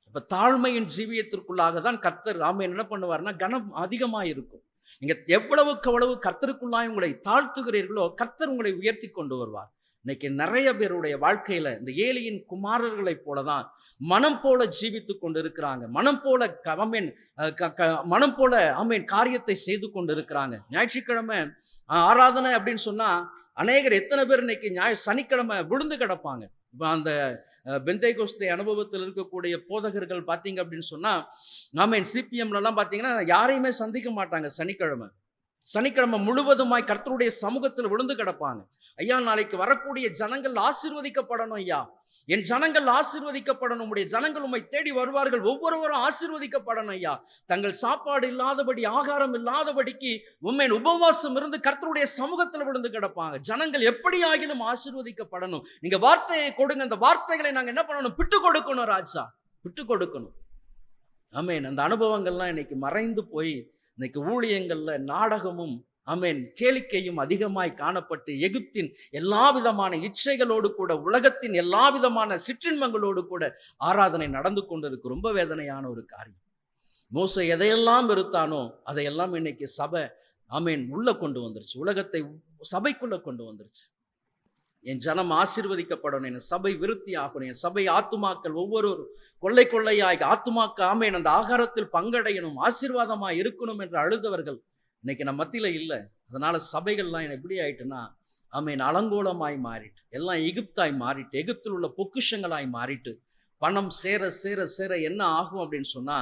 அப்ப தாழ்மையின் ஜீவியத்திற்குள்ளாக தான் கர்த்தர் என்ன பண்ணுவார்னா கனம் அதிகமாக இருக்கும். நீங்க எவ்வளவு கர்த்தருக்குள்ளாய் உங்களை தாழ்த்துகிறீர்களோ கர்த்தர் உங்களை உயர்த்தி கொண்டு வருவார். இன்னைக்கு நிறைய பேருடைய வாழ்க்கையில இந்த ஏலியின் குமாரர்களை போலதான் மனம் போல ஜீவித்து கொண்டு இருக்கிறாங்க. மனம் போல காரியத்தை செய்து கொண்டு இருக்கிறாங்க. ஞாயிற்றுக்கிழமை ஆராதனை அப்படின்னு சொன்னா அநேகர் எத்தனை பேர் இன்னைக்கு சனிக்கிழமை விழுந்து கிடப்பாங்க. இப்போ அந்த பெந்தைகோஸ்தே அனுபவத்தில் இருக்கக்கூடிய போதகர்கள் பார்த்தீங்க அப்படின்னு சொன்னா சிபிஎம்லாம் பார்த்தீங்கன்னா யாரையுமே சந்திக்க மாட்டாங்க சனிக்கிழமை. சனிக்கிழமை முழுவதுமாய் கர்த்தருடைய சமூகத்தில் விழுந்து கிடப்பாங்க. ஐயா, நாளைக்கு வரக்கூடிய ஜனங்கள் ஆசீர்வதிக்கப்படணும் ஐயா, என் ஜனங்கள் ஆசீர்வதிக்கப்படணும், உடைய ஜனங்கள் உம்மை தேடி வருவார்கள், ஒவ்வொருவரும் ஆசீர்வதிக்கப்படணும் ஐயா. தங்கள் சாப்பாடு இல்லாதபடி, ஆகாரம் இல்லாதபடிக்கு உண்மை உபவாசம் இருந்து கர்த்தருடைய சமூகத்தில் விழுந்து கிடப்பாங்க. ஜனங்கள் எப்படி ஆகிலும் ஆசீர்வதிக்கப்படணும். நீங்க வார்த்தையை கொடுங்க, அந்த வார்த்தைகளை நாங்க என்ன பண்ணணும்? விட்டு கொடுக்கணும் ராஜா, விட்டு கொடுக்கணும். ஆமென். அந்த அனுபவங்கள்லாம் இன்னைக்கு மறைந்து போய் இன்னைக்கு ஊழியங்கள்ல நாடகமும் கேளிக்கையும் அதிகமாய் காணப்பட்டு, எகிப்தின் எல்லா விதமான இச்சைகளோடு கூட, உலகத்தின் எல்லா விதமான சிற்றின்பங்களோடு கூட ஆராதனை நடந்து கொண்டிருக்கு. ரொம்ப வேதனையான ஒரு காரியம். மோசே எதையெல்லாம் வெறுத்தானோ அதையெல்லாம் இன்னைக்கு சபை உள்ள கொண்டு வந்துருச்சு, உலகத்தை சபைக்குள்ள கொண்டு வந்துருச்சு. என் ஜனம் ஆசீர்வதிக்கப்படணும், என் சபை விருத்தி ஆகணும், என் சபை ஆத்துமாக்கள் ஒவ்வொரு கொள்ளை கொள்ளையாய் ஆத்துமாக்க அந்த ஆகாரத்தில் பங்கடையணும், ஆசீர்வாதமாய் இருக்கணும் என்று அழுதவர்கள் இன்னைக்கு நம்ம மத்தியில இல்லை. அதனால சபைகள்லாம் எப்படி ஆயிட்டுன்னா அலங்கோலமாய் மாறிட்டு, எல்லாம் எகிப்தாய் மாறிட்டு, எகிப்தில் உள்ள பொக்கிஷங்களாய் மாறிட்டு, பணம் சேர சேர சேர என்ன ஆகும் அப்படின்னு சொன்னா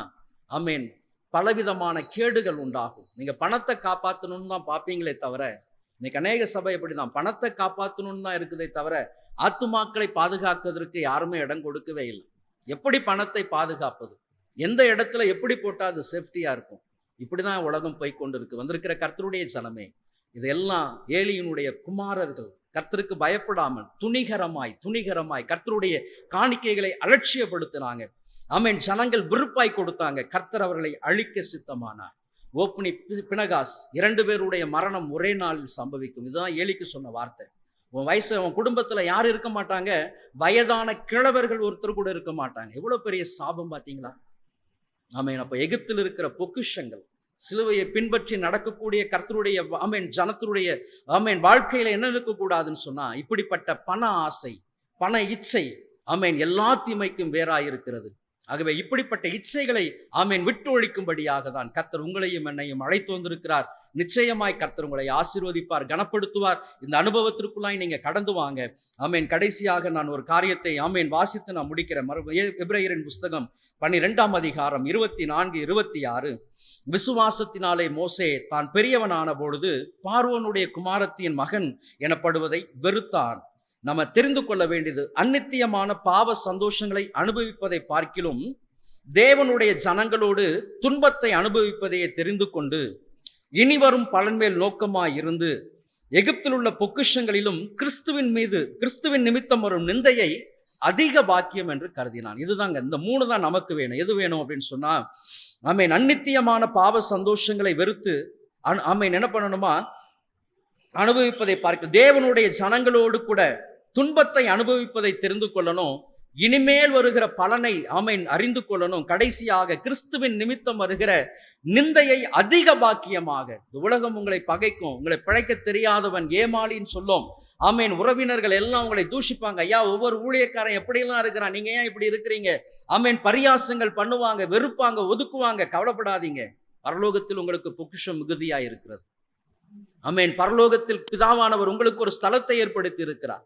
பலவிதமான கேடுகள் உண்டாகும். நீங்க பணத்தை காப்பாற்றணும்னு தான் பார்ப்பீங்களே தவிர, இன்னைக்கு அநேக சபை எப்படிதான் பணத்தை காப்பாற்றணும்னு தான் இருக்குதே தவிர ஆத்துமாக்களை பாதுகாக்கிறதுக்கு யாருமே இடம் கொடுக்கவே இல்லை. எப்படி பணத்தை பாதுகாப்பது, எந்த இடத்துல எப்படி போட்டால் அது சேஃப்டியா இருக்கும், இப்படிதான் உலகம் போய் கொண்டு இருக்கு. வந்திருக்கிற கர்த்தருடைய ஜனமே, இதெல்லாம் ஏலியினுடைய குமாரர்கள் கர்த்தருக்கு பயப்படாமல் துணிகரமாய் கர்த்தருடைய காணிக்கைகளை அலட்சியப்படுத்தினாங்க. ஜனங்கள் விருப்பாய் கொடுத்தாங்க. கர்த்தர் அவர்களை அழிக்க சித்தமானார். ஓப்னி பினகாஸ் 2 பேருடைய மரணம் ஒரே நாளில் சம்பவிக்கும். இதுதான் ஏலிக்கு சொன்ன வார்த்தை. உன் வயசு, உன் குடும்பத்துல யாரும் இருக்க மாட்டாங்க, வயதான கிழவர்கள் ஒருத்தர் கூட இருக்க மாட்டாங்க. எவ்வளவு பெரிய சாபம் பார்த்தீங்களா? அப்ப எகிப்தில் இருக்கிற பொக்கிஷங்கள், சிலுவையை பின்பற்றி நடக்கக்கூடிய கர்த்தருடைய ஜனத்துடைய வாழ்க்கையில என்ன இருக்கக்கூடாதுன்னு சொன்னா, இப்படிப்பட்ட பண ஆசை, பண இச்சை எல்லா தீமைக்கும் வேறாயிருக்கிறது. ஆகவே இப்படிப்பட்ட இச்சைகளை விட்டு ஒழிக்கும்படியாக தான் கர்த்தர் உங்களையும் என்னையும் அழைத்து வந்திருக்கிறார். நிச்சயமாய் கர்த்தர் உங்களை ஆசீர்வதிப்பார், கனப்படுத்துவார். இந்த அனுபவத்திற்குள்ளாய் நீங்க கடந்து வாங்க. கடைசியாக நான் ஒரு காரியத்தை வாசித்து நான் முடிக்கிறேன். எபிரேயரின் புஸ்தகம் 12ஆம் அதிகாரம் 24, 26. விசுவாசத்தினாலே மோசே தான் பெரியவனான பொழுது பார்வோனுடைய குமாரத்தின் மகன் எனப்படுவதை வெறுத்தான். நம்ம தெரிந்து கொள்ள வேண்டியது, அநித்தியமான பாவ சந்தோஷங்களை அனுபவிப்பதை பார்க்கிலும் தேவனுடைய ஜனங்களோடு துன்பத்தை அனுபவிப்பதையே தெரிந்து கொண்டு இனிவரும் பலன்மேல் நோக்கமாய் இருந்து எகிப்தில் உள்ள பொக்கிஷங்களிலும் கிறிஸ்துவின் நிமித்தம் வரும் நிந்தையை அதிக பாக்கியம் என்று கருதினான். இதுதாங்க, இந்த 3 தான் நமக்கு வேணும். எது வேணும் அப்படின்னு சொன்னா, அநித்தியமான பாவ சந்தோஷங்களை வெறுத்து என்ன பண்ணணுமா? அனுபவிப்பதை பார்க்க தேவனுடைய ஜனங்களோடு கூட துன்பத்தை அனுபவிப்பதை தெரிந்து கொள்ளணும். இனிமேல் வருகிற பலனை அறிந்து கொள்ளணும். கடைசியாக கிறிஸ்துவின் நிமித்தம் வருகிற நிந்தையை அதிக பாக்கியமாக. இந்த உலகம் உங்களை பகைக்கும், உங்களை பிழைக்க தெரியாதவன் ஏமாளின்னு சொல்லும். உறவினர்கள் எல்லாம் உங்களை தூஷிப்பாங்க. ஐயா, ஒவ்வொரு ஊழியக்காரன் எப்படியெல்லாம் இருக்கிறான், நீங்க ஏன் இப்படி இருக்கிறீங்க? பரியாசங்கள் பண்ணுவாங்க, வெறுப்பாங்க, ஒதுக்குவாங்க. கவலைப்படாதீங்க, பரலோகத்தில் உங்களுக்கு பொக்கிஷம் மிகுதியா இருக்கிறது. பரலோகத்தில் பிதாவானவர் உங்களுக்கு ஒரு ஸ்தலத்தை ஏற்படுத்தி இருக்கிறார்.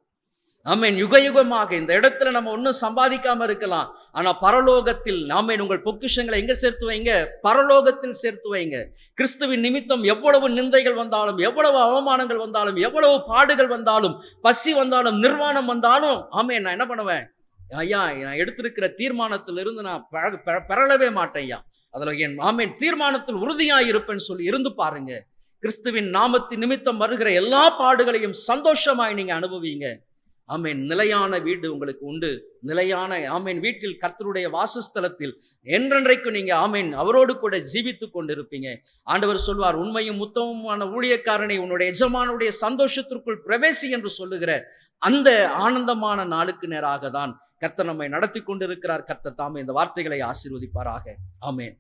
யுக யுகமாக இந்த இடத்துல நம்ம ஒன்னும் சம்பாதிக்காம இருக்கலாம், ஆனா பரலோகத்தில் உங்கள் பொக்கிஷங்களை எங்க சேர்த்து வைங்க? பரலோகத்தில் சேர்த்து வைங்க. கிறிஸ்துவின் நிமித்தம் எவ்வளவு நிந்தைகள் வந்தாலும், எவ்வளவு அவமானங்கள் வந்தாலும், எவ்வளவு பாடுகள் வந்தாலும், பசி வந்தாலும், நிர்வாணம் வந்தாலும் நான் என்ன பண்ணுவேன்? ஐயா, நான் எடுத்திருக்கிற தீர்மானத்திலிருந்து நான் பெறலவே மாட்டேன் ஐயா, அதுல என் தீர்மானத்தில் உறுதியாய் இருப்பேன்னு சொல்லி இருந்து பாருங்க. கிறிஸ்துவின் நாமத்தின் நிமித்தம் வருகிற எல்லா பாடுகளையும் சந்தோஷமாய் நீங்க அனுபவிங்க. நிலையான வீடு உங்களுக்கு உண்டு. நிலையான வீட்டில் கர்த்தருடைய வாசஸ்தலத்தில் என்றென்றைக்கும் நீங்க அவரோடு கூட ஜீவித்து கொண்டிருப்பீங்க. ஆண்டவர் சொல்வார், உண்மையும் உத்தமமான ஊழியக்காரனை உன்னுடைய எஜமானுடைய சந்தோஷத்திற்குள் பிரவேசி என்று சொல்லுகிற அந்த ஆனந்தமான நாளுக்கு நேராக தான் கர்த்தர் நம்மை நடத்தி கொண்டிருக்கிறார். கர்த்தர் தாமே இந்த வார்த்தைகளை ஆசீர்வதிப்பாராக. ஆமென்.